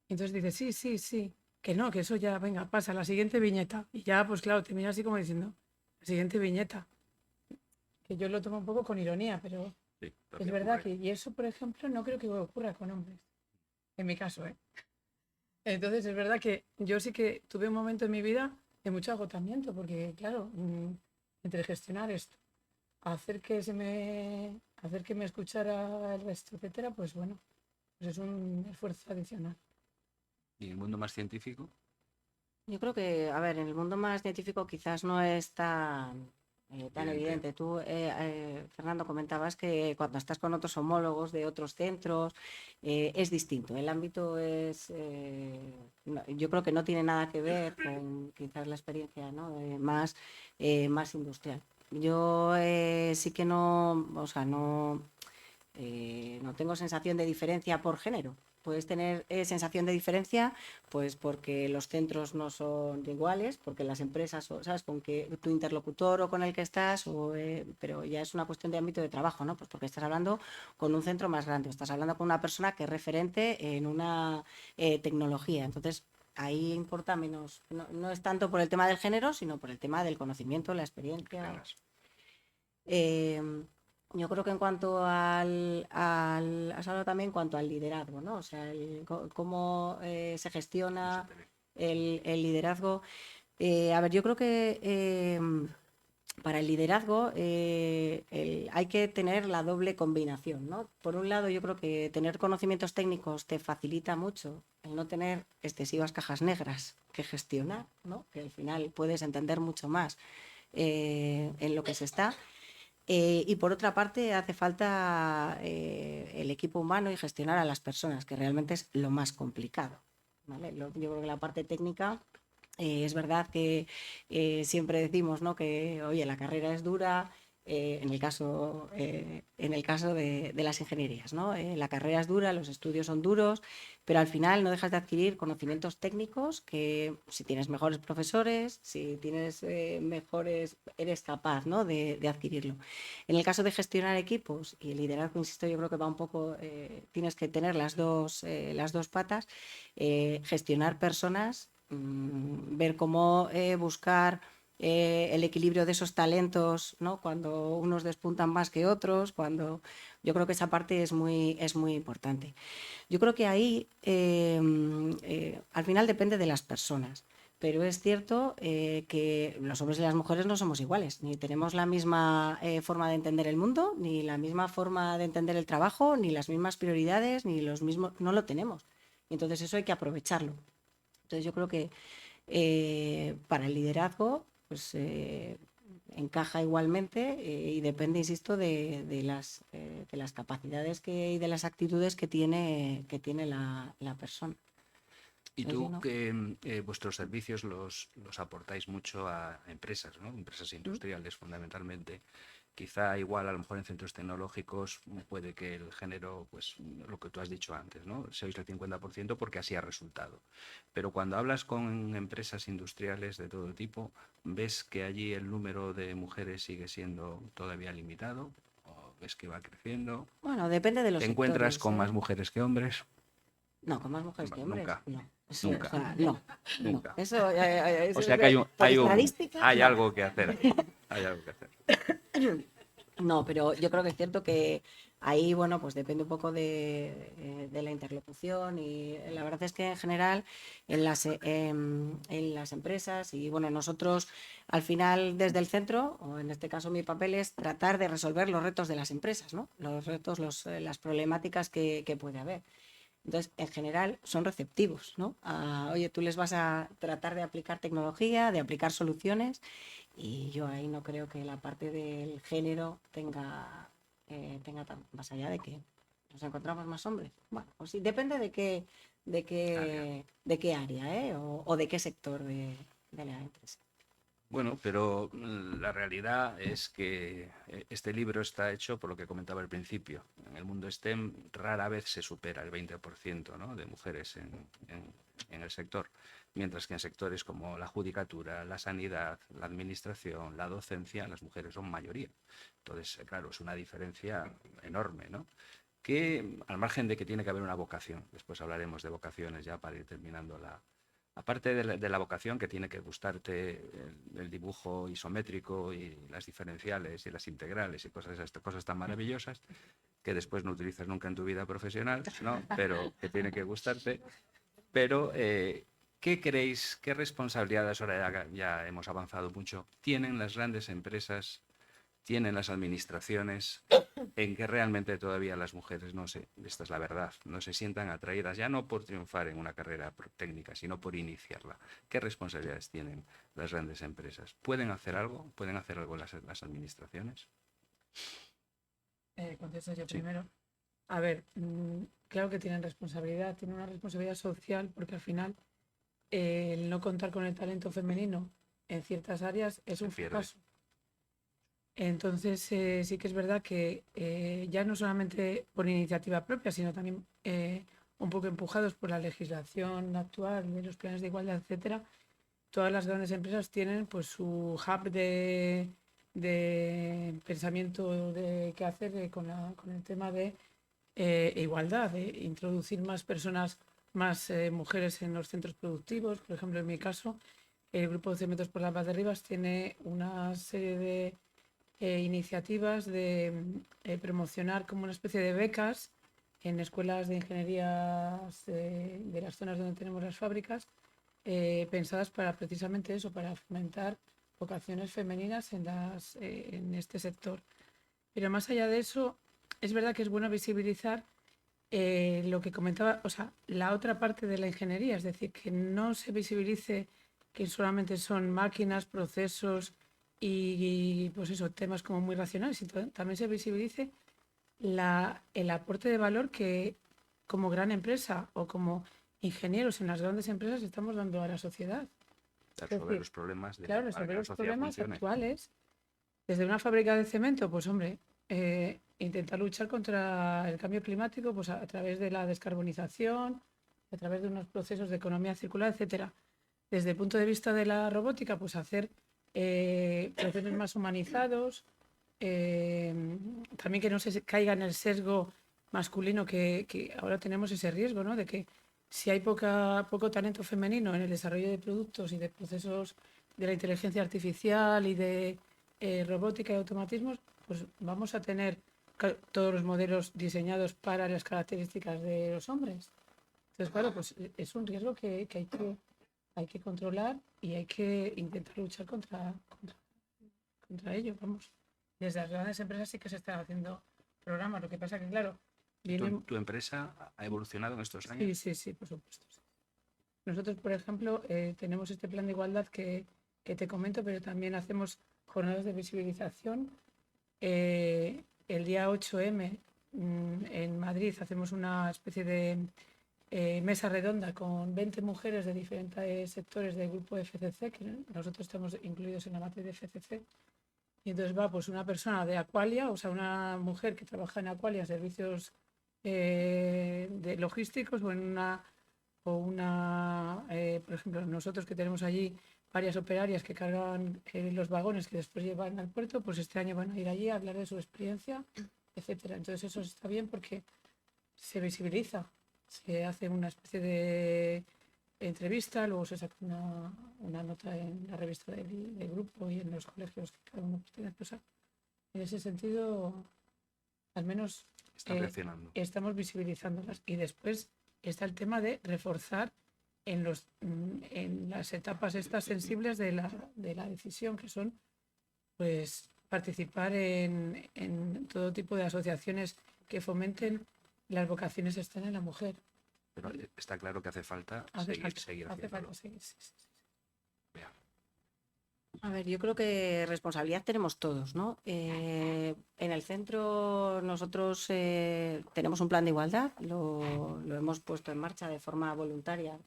Entonces dices, sí, que no, que eso ya, venga, pasa, la siguiente viñeta. Y ya, pues claro, te mira así como diciendo, la siguiente viñeta. Que yo lo tomo un poco con ironía, pero Sí, es verdad que, y eso, por ejemplo, no creo que ocurra con hombres. En mi caso, ¿eh? Entonces es verdad que yo sí que tuve un momento en mi vida de mucho agotamiento, porque claro, entre gestionar esto, hacer que me escuchara el resto, etcétera, pues bueno, pues es un esfuerzo adicional. ¿Y en el mundo más científico? Yo creo que, a ver, en el mundo más científico quizás no es tan evidente. Tú, Fernando, comentabas que cuando estás con otros homólogos de otros centros es distinto. El ámbito yo creo que no tiene nada que ver con quizás la experiencia, ¿no? Más industrial. Yo sí que no, o sea, no tengo sensación de diferencia por género. Puedes tener sensación de diferencia, pues porque los centros no son iguales, porque las empresas, ¿sabes? Con que tu interlocutor o con el que estás, pero ya es una cuestión de ámbito de trabajo, ¿no? Pues porque estás hablando con un centro más grande, estás hablando con una persona que es referente en una tecnología. Entonces, ahí importa menos, no es tanto por el tema del género, sino por el tema del conocimiento, la experiencia. Yo creo que en cuanto has hablado también en cuanto al liderazgo, ¿no? O sea, cómo se gestiona el liderazgo. A ver, yo creo que para el liderazgo hay que tener la doble combinación, ¿no? Por un lado, yo creo que tener conocimientos técnicos te facilita mucho el no tener excesivas cajas negras que gestionar, ¿no? Que al final puedes entender mucho más en lo que se está. Y por otra parte, hace falta el equipo humano y gestionar a las personas, que realmente es lo más complicado, ¿vale? Yo creo que la parte técnica, es verdad que siempre decimos, ¿no? Que, oye, la carrera es dura. En el caso de las ingenierías, ¿no? La carrera es dura, los estudios son duros, pero al final no dejas de adquirir conocimientos técnicos que si tienes mejores profesores, si tienes eres capaz, ¿no? de adquirirlo. En el caso de gestionar equipos y el liderazgo, insisto, yo creo que va un poco, tienes que tener las dos patas, gestionar personas, ver cómo buscar el equilibrio de esos talentos, ¿no? Cuando unos despuntan más que otros, yo creo que esa parte es muy importante. Yo creo que ahí al final depende de las personas, pero es cierto que los hombres y las mujeres no somos iguales, ni tenemos la misma forma de entender el mundo, ni la misma forma de entender el trabajo, ni las mismas prioridades, ni los mismos, no lo tenemos. Entonces eso hay que aprovecharlo. Entonces yo creo que para el liderazgo pues encaja igualmente y depende, insisto, de las capacidades y de las actitudes que tiene la persona. Y Entonces, tú ¿no? que vuestros servicios los aportáis mucho a empresas, ¿no? Empresas industriales fundamentalmente. Quizá igual a lo mejor en centros tecnológicos puede que el género, pues lo que tú has dicho antes, ¿no? Sois el 50% porque así ha resultado. Pero cuando hablas con empresas industriales de todo tipo, ¿ves que allí el número de mujeres sigue siendo todavía limitado? ¿O ves que va creciendo? Bueno, depende de los ¿Te encuentras sectores, con más ¿eh? mujeres que hombres? No, con más mujeres que hombres, Nunca, no. Eso, o nunca, sea, no, no. nunca. Eso, O eso sea que por estadística, hay no. algo que hacer aquí. Hay algo que hacer. No, pero yo creo que es cierto que ahí, bueno, pues depende un poco de la interlocución y la verdad es que en general en las empresas y bueno, nosotros al final desde el centro, o en este caso mi papel es tratar de resolver los retos de las empresas, ¿no? Los retos, las problemáticas que puede haber. Entonces, en general, son receptivos, ¿no? Oye, tú les vas a tratar de aplicar tecnología, de aplicar soluciones, y yo ahí no creo que la parte del género tenga más allá de que nos encontramos más hombres. Bueno, pues sí, depende Área. de qué área, ¿eh? O de qué sector de la empresa. Bueno, pero la realidad es que este libro está hecho por lo que comentaba al principio. En el mundo STEM rara vez se supera el 20%, ¿no?, de mujeres en el sector, mientras que en sectores como la judicatura, la sanidad, la administración, la docencia, las mujeres son mayoría. Entonces, claro, es una diferencia enorme, ¿no? Que al margen de que tiene que haber una vocación, después hablaremos de vocaciones ya para ir terminando aparte de la vocación, que tiene que gustarte el dibujo isométrico y las diferenciales y las integrales y cosas tan maravillosas que después no utilizas nunca en tu vida profesional, ¿no? Pero que tiene que gustarte. Pero, ¿qué creéis, qué responsabilidades, ahora ya hemos avanzado mucho, tienen las grandes empresas, tienen las administraciones, en que realmente todavía las mujeres, no sé, esta es la verdad, no se sientan atraídas ya no por triunfar en una carrera técnica, sino por iniciarla? ¿Qué responsabilidades tienen las grandes empresas? ¿Pueden hacer algo? ¿Pueden hacer algo las administraciones? Contesto yo Sí, primero. A ver, claro que tienen una responsabilidad social porque al final el no contar con el talento femenino en ciertas áreas es se un pierde. fracaso. Entonces, sí que es verdad que ya no solamente por iniciativa propia, sino también un poco empujados por la legislación actual, de los planes de igualdad, etcétera, todas las grandes empresas tienen pues su hub de pensamiento de qué hacer con el tema de igualdad, de introducir más personas, más mujeres en los centros productivos. Por ejemplo, en mi caso, el Grupo de Cementos por la Paz de Rivas tiene una serie de iniciativas de promocionar como una especie de becas en escuelas de ingeniería de las zonas donde tenemos las fábricas, pensadas para precisamente eso, para fomentar vocaciones femeninas en este sector. Pero más allá de eso, es verdad que es bueno visibilizar lo que comentaba, o sea, la otra parte de la ingeniería, es decir, que no se visibilice que solamente son máquinas, procesos y pues eso, temas como muy racionales, y también se visibilice el aporte de valor que como gran empresa o como ingenieros en las grandes empresas estamos dando a la sociedad. Es Resolver decir, los problemas claro, para que resolver la los sociedad problemas funcione. actuales desde una fábrica de cemento, pues hombre, intentar luchar contra el cambio climático pues a través de la descarbonización, a través de unos procesos de economía circular, etcétera. Desde el punto de vista de la robótica, pues hacer procesos más humanizados, también que no se caiga en el sesgo masculino que ahora tenemos ese riesgo, ¿no? De que si hay poco talento femenino en el desarrollo de productos y de procesos de la inteligencia artificial y de robótica y automatismos, pues vamos a tener todos los modelos diseñados para las características de los hombres. Entonces, claro, pues es un riesgo que hay que controlar y hay que intentar luchar contra ello. Vamos. Desde las grandes empresas sí que se están haciendo programas. Lo que pasa que, claro, vienen. ¿Tu empresa ha evolucionado en estos años? Sí, sí, sí, por supuesto. Sí. Nosotros, por ejemplo, tenemos este plan de igualdad que te comento, pero también hacemos jornadas de visibilización. El día 8M en Madrid hacemos una especie de mesa redonda con 20 mujeres de diferentes sectores del grupo FCC, que nosotros estamos incluidos en la matriz de FCC. Y entonces va pues una persona de Aqualia, o sea, una mujer que trabaja en Aqualia, servicios de logísticos, o por ejemplo, nosotros que tenemos allí varias operarias que cargan los vagones que después llevan al puerto, pues este año van a ir allí a hablar de su experiencia, etcétera. Entonces eso está bien porque se visibiliza, se hace una especie de entrevista, luego se saca una nota en la revista del grupo y en los colegios que cada uno tiene que usar. En ese sentido, al menos Están reaccionando. estamos visibilizándolas. Y después está el tema de reforzar en las etapas estas sensibles de la decisión, que son pues participar en todo tipo de asociaciones que fomenten las vocaciones están en la mujer. Pero está claro que hace falta seguir Hace haciéndolo. falta seguir, sí. Vea. A ver, yo creo que responsabilidad tenemos todos, ¿no? En el centro nosotros tenemos un plan de igualdad, lo hemos puesto en marcha de forma voluntaria,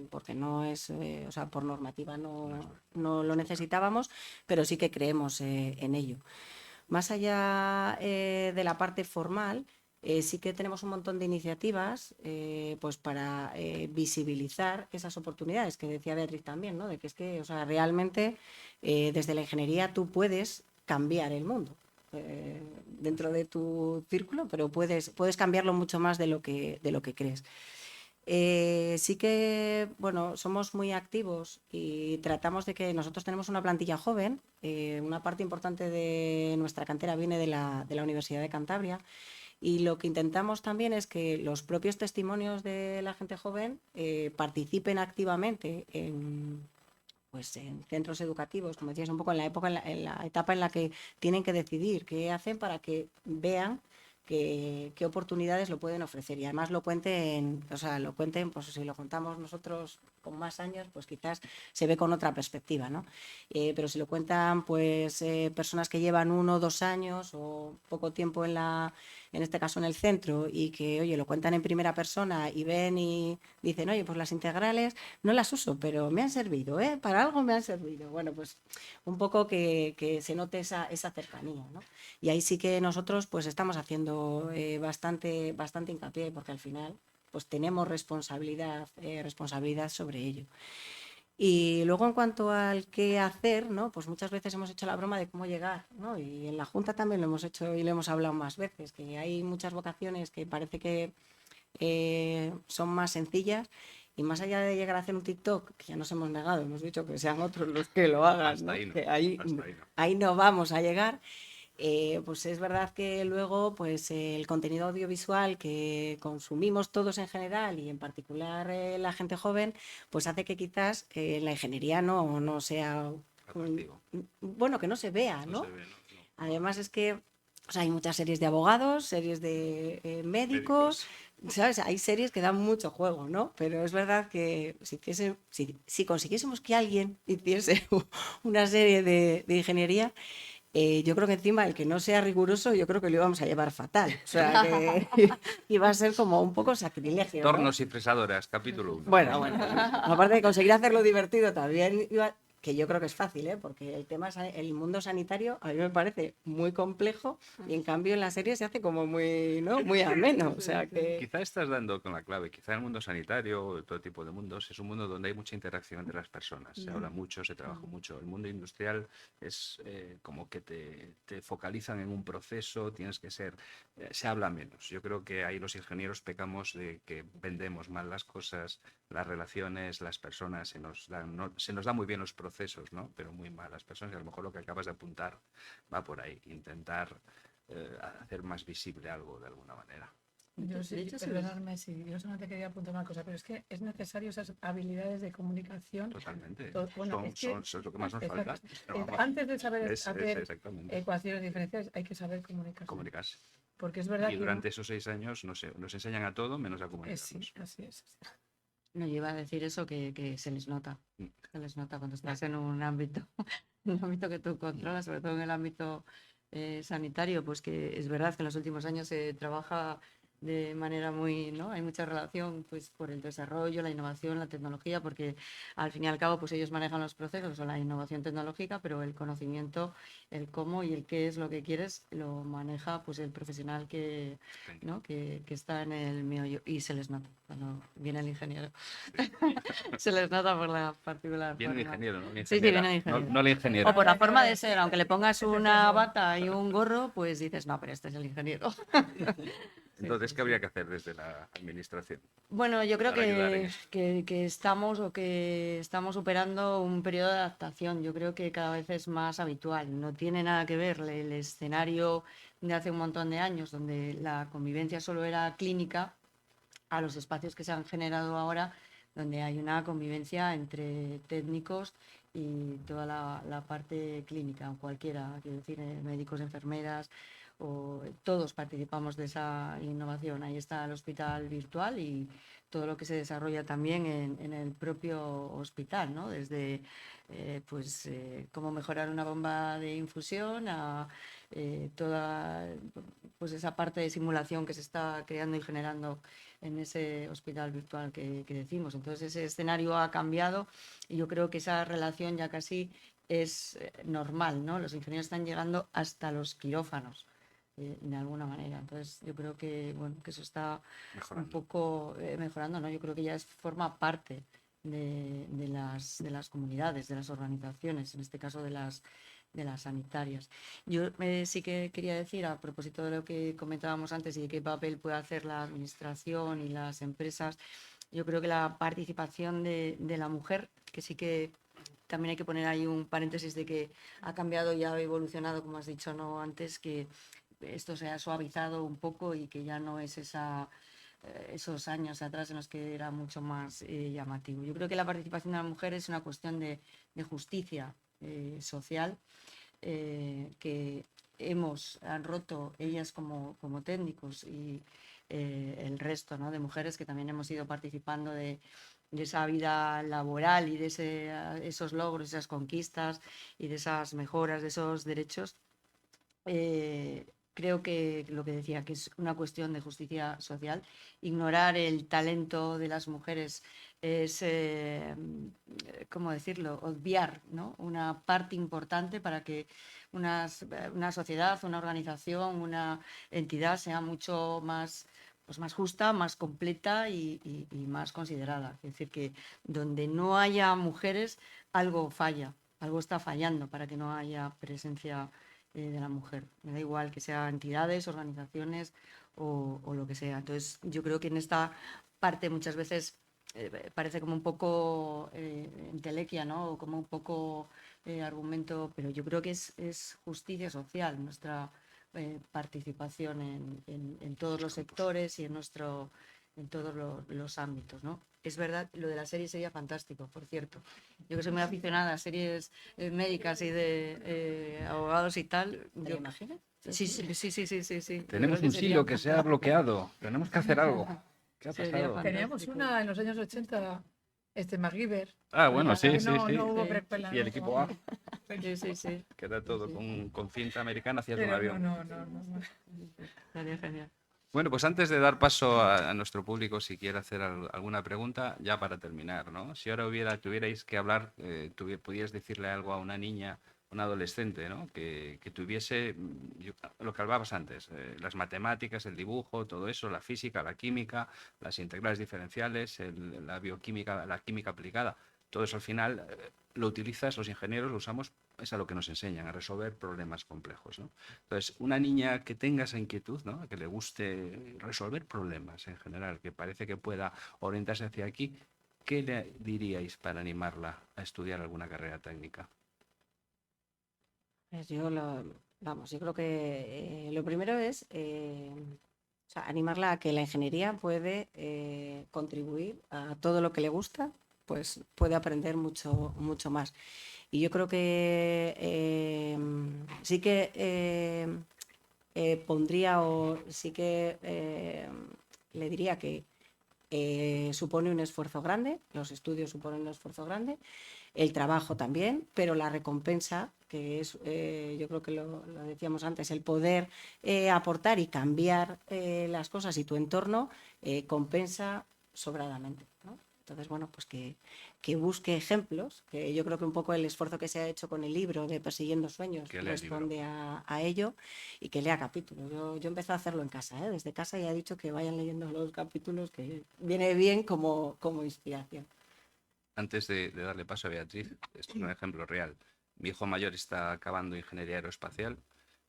porque no es, o sea, por normativa no lo necesitábamos, pero sí que creemos en ello. Más allá de la parte formal, sí que tenemos un montón de iniciativas pues para visibilizar esas oportunidades que decía Beatriz también, ¿no? De que es que, o sea, realmente desde la ingeniería tú puedes cambiar el mundo dentro de tu círculo, pero puedes cambiarlo mucho más de lo que crees. Sí que, bueno, somos muy activos y tratamos de que nosotros tenemos una plantilla joven, una parte importante de nuestra cantera viene de la Universidad de Cantabria. Y lo que intentamos también es que los propios testimonios de la gente joven participen activamente en centros educativos, como decías, un poco en la etapa en la que tienen que decidir qué hacen para que vean qué oportunidades lo pueden ofrecer y además lo cuenten, pues si lo contamos nosotros con más años, pues quizás se ve con otra perspectiva, ¿no? Pero si lo cuentan pues personas que llevan 1 o 2 años o poco tiempo en este caso en el centro y que, oye, lo cuentan en primera persona y ven y dicen, oye, pues las integrales no las uso, pero me han servido, para algo me han servido. Bueno, pues un poco que se note esa cercanía, ¿no? Y ahí sí que nosotros pues estamos haciendo bastante hincapié porque al final pues tenemos responsabilidad sobre ello. Y luego en cuanto al qué hacer, ¿no? Pues muchas veces hemos hecho la broma de cómo llegar, ¿no? Y en la Junta también lo hemos hecho y lo hemos hablado más veces, que hay muchas vocaciones que parece que son más sencillas y más allá de llegar a hacer un TikTok, que ya nos hemos negado, hemos dicho que sean otros los que lo hagan, ¿no? Que ahí no vamos a llegar. Pues es verdad que luego pues el contenido audiovisual que consumimos todos en general y en particular la gente joven, pues hace que quizás la ingeniería no sea bueno, que no se vea, ¿no? No se ve, ¿no? Además es que o sea, hay muchas series de abogados, series de médicos, ¿sabes? Hay series que dan mucho juego, ¿no? Pero es verdad que si consiguiésemos que alguien hiciese una serie de ingeniería, yo creo que encima el que no sea riguroso, yo creo que lo íbamos a llevar fatal. O sea, que iba a ser como un poco sacrilegio, ¿no? Tornos y fresadoras, capítulo 1. Bueno, aparte de conseguir hacerlo divertido también que yo creo que es fácil, porque el mundo sanitario a mí me parece muy complejo y en cambio en la serie se hace como muy, ¿no? Muy ameno. O sea que... Quizá estás dando con la clave. Quizá el mundo sanitario o todo tipo de mundos es un mundo donde hay mucha interacción entre las personas. Se habla mucho, se trabaja mucho. El mundo industrial es como que te focalizan en un proceso, tienes que ser... se habla menos. Yo creo que ahí los ingenieros pecamos de que vendemos mal las cosas, las relaciones, las personas, se nos da muy bien los procesos, ¿no? Pero muy mal las personas y a lo mejor lo que acabas de apuntar va por ahí, intentar hacer más visible algo de alguna manera. Perdonadme, yo solamente quería apuntar una cosa, pero es que es necesario esas habilidades de comunicación. Totalmente. Bueno, son lo que más nos falta. Antes de saber hacer exactamente. ecuaciones diferenciales, hay que saber comunicarse. Porque es verdad y durante esos 6 años nos enseñan a todo menos a comunicarnos. Sí, así es. No, yo iba a decir eso, que se les nota. Se les nota cuando estás en un ámbito, un ámbito que tú controlas, sobre todo en el ámbito sanitario, pues que es verdad que en los últimos años se trabaja de manera muy, ¿no? Hay mucha relación pues por el desarrollo, la innovación, la tecnología, porque al fin y al cabo pues ellos manejan los procesos o la innovación tecnológica, pero el conocimiento, el cómo y el qué es lo que quieres lo maneja pues el profesional que, ¿no? que está en el meollo y se les nota cuando viene el ingeniero. Se les nota por la particular Viene el forma. ingeniero, ¿no? La Sí, sí, ingeniera. viene el ingeniero. No la ingeniera. O por la forma de ser, aunque le pongas una bata y un gorro, pues dices, no, pero este es el ingeniero. Entonces, ¿qué habría que hacer desde la administración? Bueno, yo creo Para ayudar en que, eso. que estamos superando un periodo de adaptación. Yo creo que cada vez es más habitual. No tiene nada que ver el escenario de hace un montón de años, donde la convivencia solo era clínica, a los espacios que se han generado ahora, donde hay una convivencia entre técnicos y toda la parte clínica, cualquiera, quiero decir, médicos, enfermeras, o todos participamos de esa innovación. Ahí está el hospital virtual y todo lo que se desarrolla también en el propio hospital, ¿no? Desde cómo mejorar una bomba de infusión a toda pues esa parte de simulación que se está creando y generando en ese hospital virtual que decimos. Entonces ese escenario ha cambiado y yo creo que esa relación ya casi es normal, ¿no? Los ingenieros están llegando hasta los quirófanos. De alguna manera. Entonces, yo creo que, bueno, que eso está un Mejorando. poco mejorando, ¿no? Yo creo que ya forma parte de las comunidades, de las organizaciones, en este caso de las sanitarias. Yo sí que quería decir, a propósito de lo que comentábamos antes y de qué papel puede hacer la administración y las empresas, yo creo que la participación de la mujer, que sí que también hay que poner ahí un paréntesis de que ha cambiado y ha evolucionado, como has dicho, ¿no? Antes, que esto se ha suavizado un poco y que ya no es esos años atrás en los que era mucho más llamativo. Yo creo que la participación de la mujer es una cuestión de justicia social que han roto ellas como técnicos y el resto, ¿no? De mujeres que también hemos ido participando de esa vida laboral y de esos logros, esas conquistas y de esas mejoras, de esos derechos. Creo que lo que decía, que es una cuestión de justicia social. Ignorar el talento de las mujeres es, ¿cómo decirlo?, obviar, ¿no?, una parte importante para que una sociedad, una organización, una entidad sea mucho más, pues más justa, más completa y más considerada. Es decir, que donde no haya mujeres, algo falla, algo está fallando para que no haya presencia de la mujer. Me da igual que sean entidades, organizaciones o lo que sea. Entonces, yo creo que en esta parte muchas veces parece como un poco entelequia, ¿no? O como un poco argumento, pero yo creo que es justicia social nuestra participación en todos los sectores y en todos los ámbitos, ¿no? Es verdad, lo de la serie sería fantástico, por cierto. Yo que soy muy aficionada a series médicas y de abogados y tal. ¿Te lo imaginas? Sí, sí, sí, sí, sí, sí, sí. Yo Tenemos creo un sería silo que se ha bloqueado. Tenemos que hacer algo. ¿Qué ha Sería pasado? Teníamos fantástico. una en los años 80, MacGyver. Ah, bueno, sí, Que sí, no, sí. no hubo Sí. precuela. Y el ¿no? equipo A, Sí, sí, sí. que era todo con cinta americana, hacías un Pero avión. no. Sería genial. Bueno, pues antes de dar paso a nuestro público, si quiere hacer alguna pregunta, ya para terminar, ¿no? Si ahora tuvierais que hablar, pudierais decirle algo a una niña, una adolescente, ¿no? Que tuviese lo que hablabas antes, las matemáticas, el dibujo, todo eso, la física, la química, las integrales diferenciales, la bioquímica, la química aplicada, todo eso al final lo utilizas, los ingenieros lo usamos, es a lo que nos enseñan, a resolver problemas complejos, ¿no? Entonces, una niña que tenga esa inquietud, ¿no?, que le guste resolver problemas en general, que parece que pueda orientarse hacia aquí, ¿qué le diríais para animarla a estudiar alguna carrera técnica? Pues yo creo que lo primero es o sea, animarla a que la ingeniería puede contribuir a todo lo que le gusta, pues puede aprender mucho más. Y yo creo que sí que pondría o sí que le diría que supone un esfuerzo grande, los estudios suponen un esfuerzo grande, el trabajo también, pero la recompensa, que es, yo creo que lo decíamos antes, el poder aportar y cambiar las cosas y tu entorno, compensa sobradamente, ¿no? Entonces, bueno, pues que busque ejemplos, que yo creo que un poco el esfuerzo que se ha hecho con el libro de Persiguiendo Sueños Que lea el libro. responde a ello, y que lea capítulos. Yo empecé a hacerlo en casa, desde casa, y he dicho que vayan leyendo los capítulos, que viene bien como inspiración. Antes de darle paso a Beatriz, esto es un ejemplo real. Mi hijo mayor está acabando ingeniería aeroespacial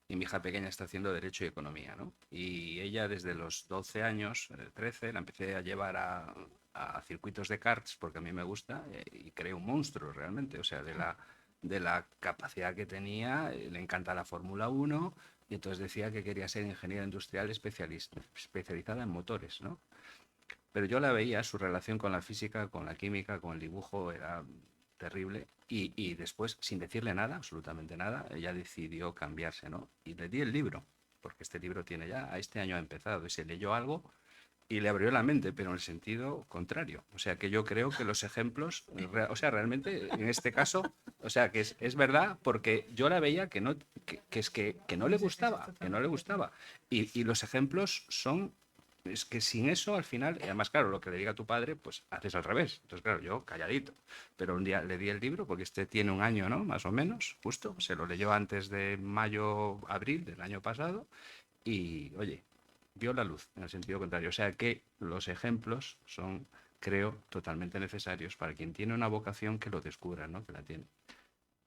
y mi hija pequeña está haciendo Derecho y Economía, ¿no? Y ella desde los 12 años, 13, la empecé a llevar a circuitos de karts porque a mí me gusta, y creé un monstruo realmente, o sea, de la capacidad que tenía, le encanta la Fórmula 1 y entonces decía que quería ser ingeniera industrial especializada en motores, ¿no? Pero yo la veía, su relación con la física, con la química, con el dibujo era terrible, y después, sin decirle nada, absolutamente nada, ella decidió cambiarse, ¿no? Y le di el libro, porque este libro tiene ya, a este año ha empezado, y se leyó algo y le abrió la mente, pero en el sentido contrario. O sea, que yo creo que los ejemplos, o sea, realmente, en este caso, o sea, que es verdad, porque yo la veía que no, que no le gustaba, que no le gustaba. Y los ejemplos son... Es que sin eso, al final, y además, claro, lo que le diga a tu padre, pues haces al revés. Entonces, claro, yo calladito. Pero un día le di el libro, porque este tiene un año, ¿no? Más o menos, justo. Se lo leyó antes de mayo, abril del año pasado. Y, oye, vio la luz, en el sentido contrario. O sea que los ejemplos son, creo, totalmente necesarios para quien tiene una vocación, que lo descubra, ¿no? Que la tiene.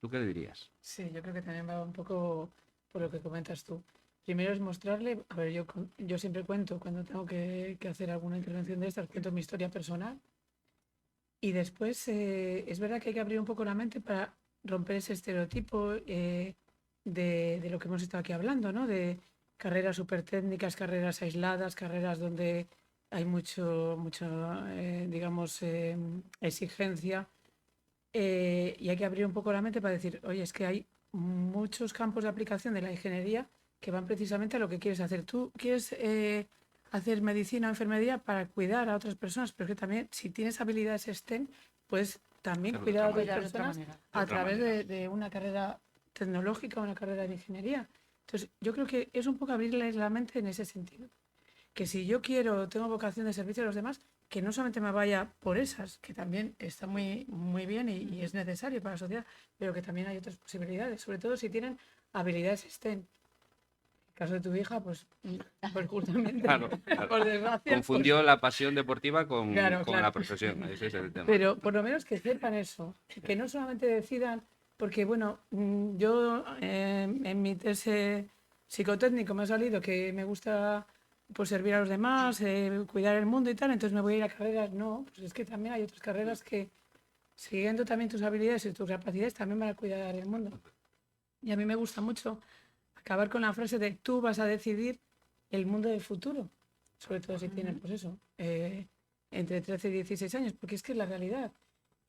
¿Tú qué le dirías? Sí, yo creo que también va un poco por lo que comentas tú. Primero es mostrarle, a ver, yo siempre cuento, cuando tengo que hacer alguna intervención de estas, cuento mi historia personal. Y después es verdad que hay que abrir un poco la mente para romper ese estereotipo de lo que hemos estado aquí hablando, ¿no? De carreras súper técnicas, carreras aisladas, carreras donde hay mucho digamos, exigencia. Y hay que abrir un poco la mente para decir, oye, es que hay muchos campos de aplicación de la ingeniería que van precisamente a lo que quieres hacer. Tú quieres hacer medicina o enfermería para cuidar a otras personas, pero es que también, si tienes habilidades STEM, puedes también Hacerlo de cuidar a otra otras Cuidar de otra personas manera. a otra través manera. de una carrera tecnológica o una carrera de ingeniería. Entonces, yo creo que es un poco abrirles la mente en ese sentido. Que si yo tengo vocación de servicio a los demás, que no solamente me vaya por esas, que también está muy bien y es necesario para la sociedad, pero que también hay otras posibilidades, sobre todo si tienen habilidades STEM. En el caso de tu hija, pues justamente, Claro, claro. por desgracia, Confundió la pasión deportiva claro, con claro. la profesión. Ese es el tema. Pero por lo menos que sepan eso, que no solamente decidan, porque bueno, yo en mi test psicotécnico me ha salido que me gusta pues servir a los demás, cuidar el mundo y tal, entonces me voy a ir a carreras. No, pues es que también hay otras carreras que, siguiendo también tus habilidades y tus capacidades, también van a cuidar el mundo. Y a mí me gusta mucho acabar con la frase de tú vas a decidir el mundo del futuro, sobre todo si tienen, pues eso, entre 13 y 16 años, porque es que es la realidad.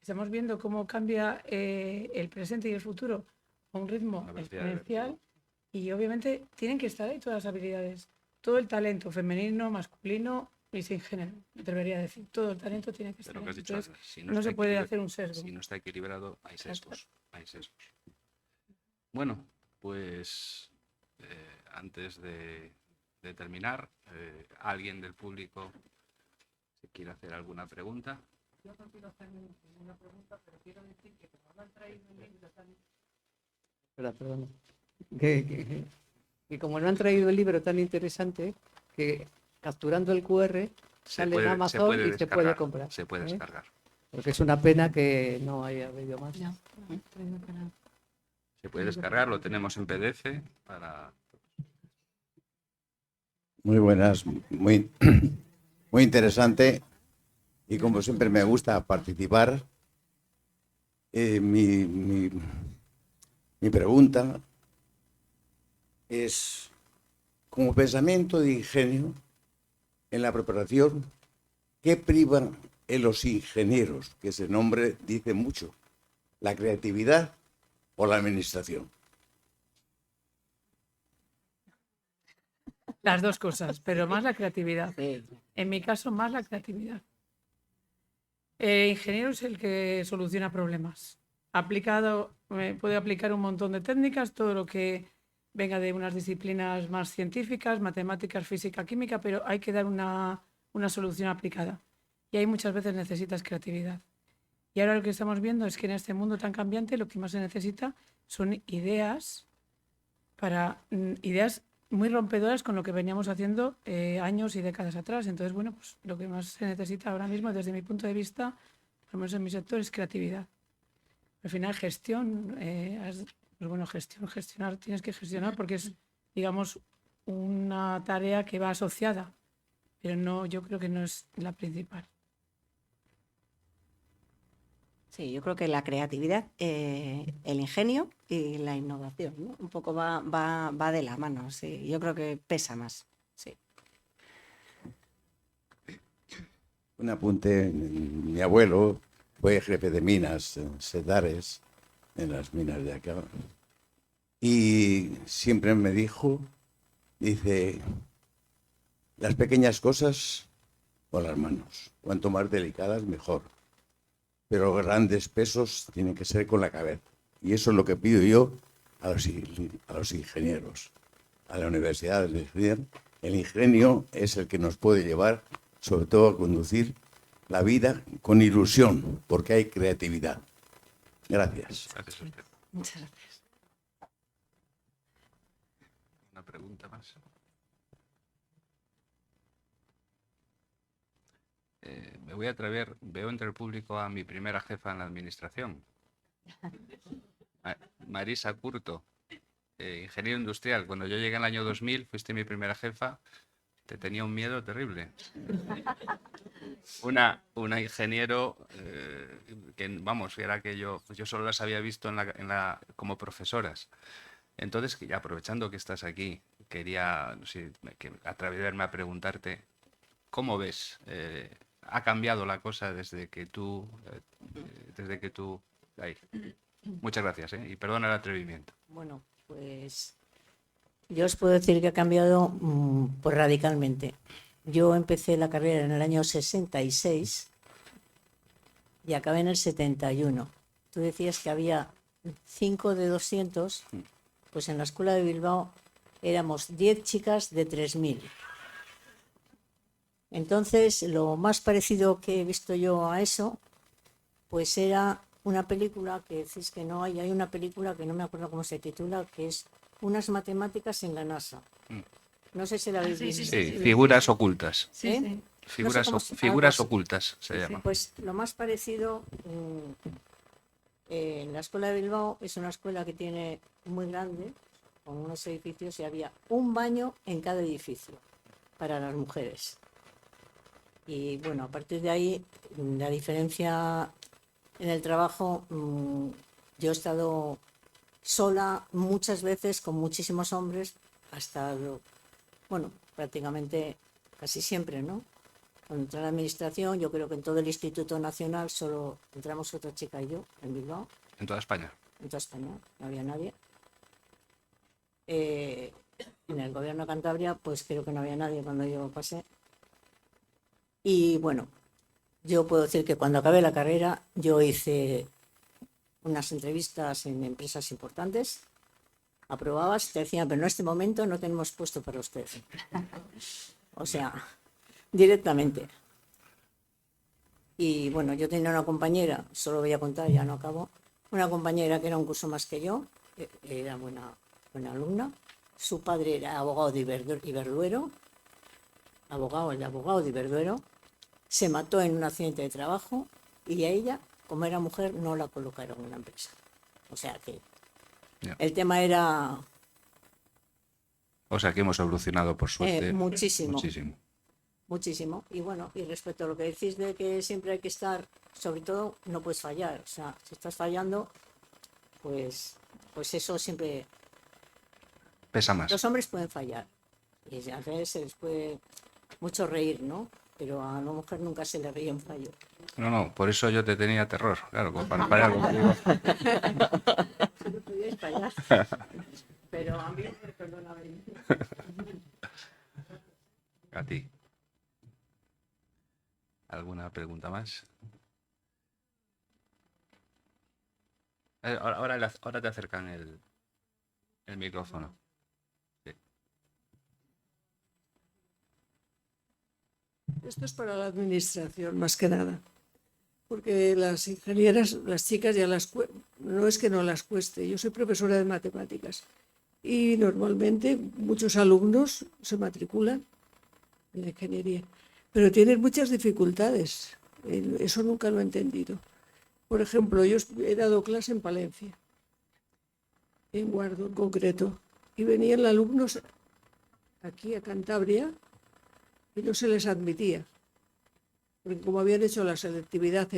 Estamos viendo cómo cambia el presente y el futuro a un ritmo La velocidad del exponencial, vértigo. y obviamente tienen que estar ahí todas las habilidades, todo el talento femenino, masculino y sin género, me atrevería a decir, todo el talento tiene que estar Pero lo que ahí. has dicho Entonces, antes, si no se está puede hacer un sesgo. si no está equilibrado, hay Exacto. sesgos. Hay sesgos. Bueno, pues antes de terminar, ¿alguien del público si quiere hacer alguna pregunta? Yo no quiero hacer ninguna pregunta, pero quiero decir que como no han traído el libro tan... Espera, perdón. Que como no han traído el libro tan interesante, que capturando el QR sale en Amazon y se puede comprar. Se puede descargar. Porque es una pena que no haya habido más. No, Se puede descargar, lo tenemos en PDF para... Muy buenas, muy interesante, y como siempre me gusta participar. Mi pregunta es, como pensamiento de ingenio en la preparación, ¿qué priva en los ingenieros? Que ese nombre dice mucho. ¿La creatividad o la administración? Las dos cosas, pero más la creatividad. En mi caso, más la creatividad. Ingeniero es el que soluciona problemas. Puede aplicar un montón de técnicas, todo lo que venga de unas disciplinas más científicas, matemáticas, física, química, pero hay que dar una solución aplicada. Y ahí muchas veces necesitas creatividad. Y ahora lo que estamos viendo es que en este mundo tan cambiante lo que más se necesita son ideas ideas muy rompedoras con lo que veníamos haciendo años y décadas atrás. Entonces, bueno, pues lo que más se necesita ahora mismo, desde mi punto de vista, por lo menos en mi sector, es creatividad. Al final, gestión, pues bueno, gestionar, tienes que gestionar porque es, digamos, una tarea que va asociada, pero no, yo creo que no es la principal. Sí, yo creo que la creatividad, el ingenio y la innovación, ¿no? Un poco va de la mano, sí. Yo creo que pesa más, sí. Un apunte, mi abuelo fue jefe de minas en Sedares, en las minas de acá, y siempre me dijo, dice, las pequeñas cosas con las manos, cuanto más delicadas mejor, pero grandes pesos tienen que ser con la cabeza. Y eso es lo que pido yo a los ingenieros, a la Universidad del Ingenio. El ingenio es el que nos puede llevar, sobre todo, a conducir la vida con ilusión, porque hay creatividad. Gracias. Gracias a usted. Muchas gracias. Una pregunta más. Me voy a atrever, veo entre el público a mi primera jefa en la administración, Marisa Curto, ingeniero industrial. Cuando yo llegué en el año 2000, fuiste mi primera jefa, te tenía un miedo terrible. Una ingeniero que, vamos, era que yo solo las había visto como profesoras. Entonces, ya aprovechando que estás aquí, quería, no sé, atreverme a preguntarte, ¿cómo ves? ¿Ha cambiado la cosa desde que tú... Ahí. Muchas gracias, y perdona el atrevimiento. Bueno, pues yo os puedo decir que ha cambiado pues radicalmente. Yo empecé la carrera en el año 66 y acabé en el 71. Tú decías que había 5 de 200, pues en la escuela de Bilbao éramos 10 chicas de 3000. Entonces, lo más parecido que he visto yo a eso, pues era una película que decís que no hay una película que no me acuerdo cómo se titula, que es Unas matemáticas en la NASA. No sé si la habéis visto. Sí, figuras ocultas. ¿Eh? Figuras, No sé figuras algo así. ocultas se llama. Pues lo más parecido en la escuela de Bilbao es una escuela que tiene muy grande, con unos edificios, y había un baño en cada edificio para las mujeres. Y bueno, a partir de ahí, la diferencia en el trabajo, yo he estado sola muchas veces con muchísimos hombres, bueno, prácticamente casi siempre, ¿no? Cuando entré a la administración, yo creo que en todo el Instituto Nacional solo entramos otra chica y yo, en Bilbao. En toda España. En toda España, no había nadie. En el gobierno de Cantabria, pues creo que no había nadie cuando yo pasé. Y bueno, yo puedo decir que cuando acabé la carrera, yo hice unas entrevistas en empresas importantes, aprobabas, te decían, pero en este momento no tenemos puesto para usted. O sea, directamente. Y bueno, yo tenía una compañera, solo voy a contar, ya no acabo, una compañera que era un curso más que yo, era buena alumna. Su padre era abogado de Iberduero, el abogado de Iberduero, se mató en un accidente de trabajo y a ella, como era mujer, no la colocaron en la empresa. O sea que el tema era... O sea que hemos evolucionado, por suerte. Muchísimo. Y bueno, y respecto a lo que decís de que siempre hay que estar, sobre todo, no puedes fallar. O sea, si estás fallando, pues eso siempre... Pesa más. Los hombres pueden fallar. Y a veces se les puede mucho reír, ¿no? Pero a la mujer nunca se le ríe un fallo. No, por eso yo te tenía terror, claro, como para fallar contigo. No podíais fallar. Pero a mí me perdona. A ti. ¿Alguna pregunta más? Ahora te acercan el micrófono. Sí. Esto es para la administración, más que nada. Porque las ingenieras, las chicas ya no es que no las cueste. Yo soy profesora de matemáticas y normalmente muchos alumnos se matriculan en la ingeniería, pero tienen muchas dificultades. Eso nunca lo he entendido. Por ejemplo, yo he dado clase en Palencia, en Guardo en concreto, y venían alumnos aquí a Cantabria y no se les admitía. Porque como habían hecho la selectividad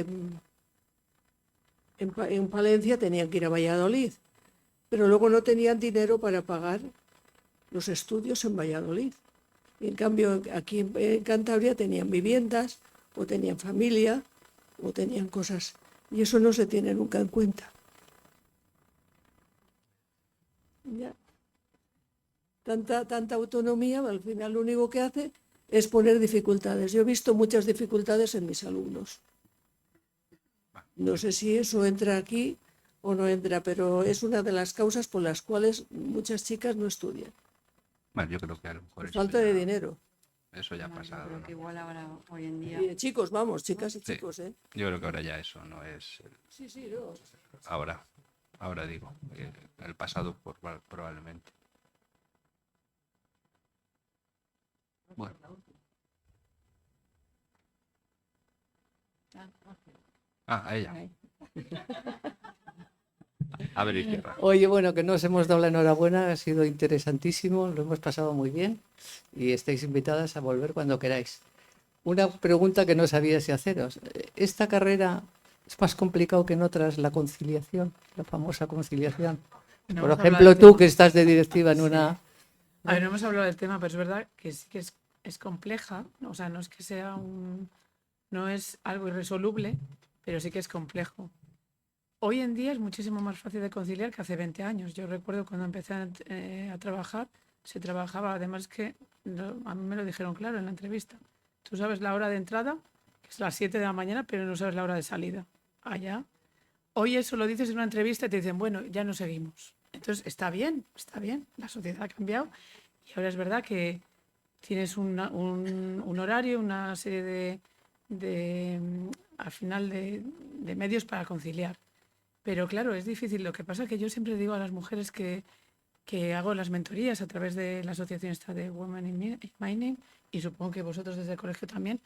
en Palencia, tenían que ir a Valladolid, pero luego no tenían dinero para pagar los estudios en Valladolid. Y en cambio, aquí en Cantabria tenían viviendas, o tenían familia, o tenían cosas, y eso no se tiene nunca en cuenta. Ya. Tanta autonomía, al final lo único que hace es poner dificultades. Yo he visto muchas dificultades en mis alumnos. No sé si eso entra aquí o no entra, pero es una de las causas por las cuales muchas chicas no estudian. Bueno, yo creo que a lo mejor eso Falta de dinero. Eso ya ha pasado. Creo ¿no? que igual ahora, hoy en día... Y de chicos, vamos, chicas y Sí. chicos, ¿eh? Yo creo que ahora ya eso no es Sí, no. ahora digo, el pasado probablemente. Bueno. A ella. A ver, izquierda. Oye, bueno, que nos hemos dado la enhorabuena, ha sido interesantísimo, lo hemos pasado muy bien y estáis invitadas a volver cuando queráis. Una pregunta que no sabía si haceros. ¿Esta carrera es más complicado que en otras, la conciliación, la famosa conciliación? No Por hemos hablado ejemplo, del tú tema. que estás de directiva en una... A ver, no hemos hablado del tema, pero es verdad que sí que es compleja, o sea, no es que sea no es algo irresoluble, pero sí que es complejo. Hoy en día es muchísimo más fácil de conciliar que hace 20 años. Yo recuerdo cuando empecé a trabajar, se trabajaba, además que a mí me lo dijeron claro en la entrevista. Tú sabes la hora de entrada, que es las 7 de la mañana, pero no sabes la hora de salida. Allá. Hoy eso lo dices en una entrevista y te dicen, bueno, ya no seguimos. Entonces, está bien, la sociedad ha cambiado y ahora es verdad que tienes un horario, una serie al final de medios para conciliar. Pero claro, es difícil. Lo que pasa es que yo siempre digo a las mujeres que hago las mentorías a través de la asociación esta de Women in Mining, y supongo que vosotros desde el colegio también,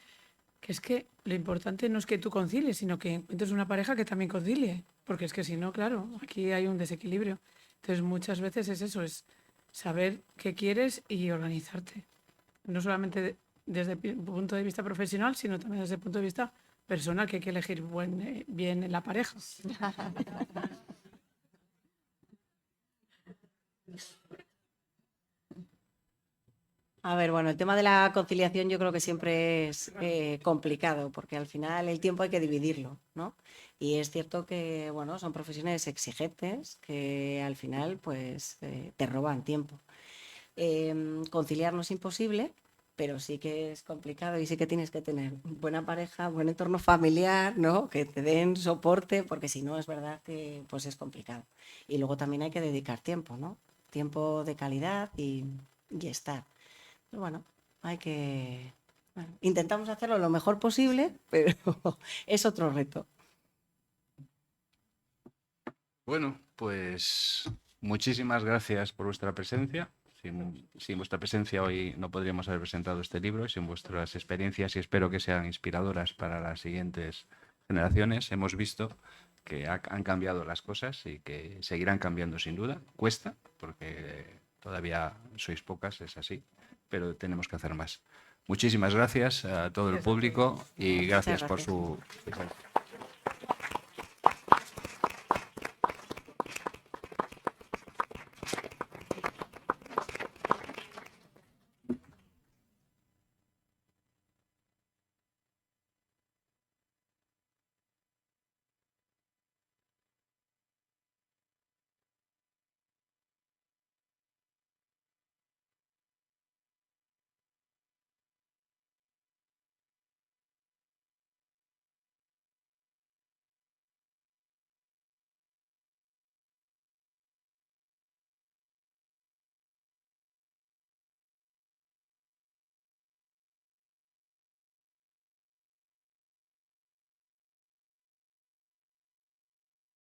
que es que lo importante no es que tú concilies, sino que encuentres una pareja que también concilie. Porque es que si no, claro, aquí hay un desequilibrio. Entonces muchas veces es eso, es saber qué quieres y organizarte. No solamente desde el punto de vista profesional, sino también desde el punto de vista personal, que hay que elegir bien la pareja. A ver, bueno, el tema de la conciliación yo creo que siempre es complicado, porque al final el tiempo hay que dividirlo, ¿no? Y es cierto que, bueno, son profesiones exigentes que al final, pues, te roban tiempo. Conciliar no es imposible, pero sí que es complicado y sí que tienes que tener buena pareja, buen entorno familiar, ¿no? Que te den soporte, porque si no es verdad que pues es complicado. Y luego también hay que dedicar tiempo, ¿no? Tiempo de calidad y estar. Pero bueno, intentamos hacerlo lo mejor posible, pero es otro reto. Bueno, pues muchísimas gracias por vuestra presencia. Sin vuestra presencia hoy no podríamos haber presentado este libro, sin vuestras experiencias, y espero que sean inspiradoras para las siguientes generaciones. Hemos visto que han cambiado las cosas y que seguirán cambiando sin duda. Cuesta, porque todavía sois pocas, es así, pero tenemos que hacer más. Muchísimas gracias a todo el público y gracias por su presencia.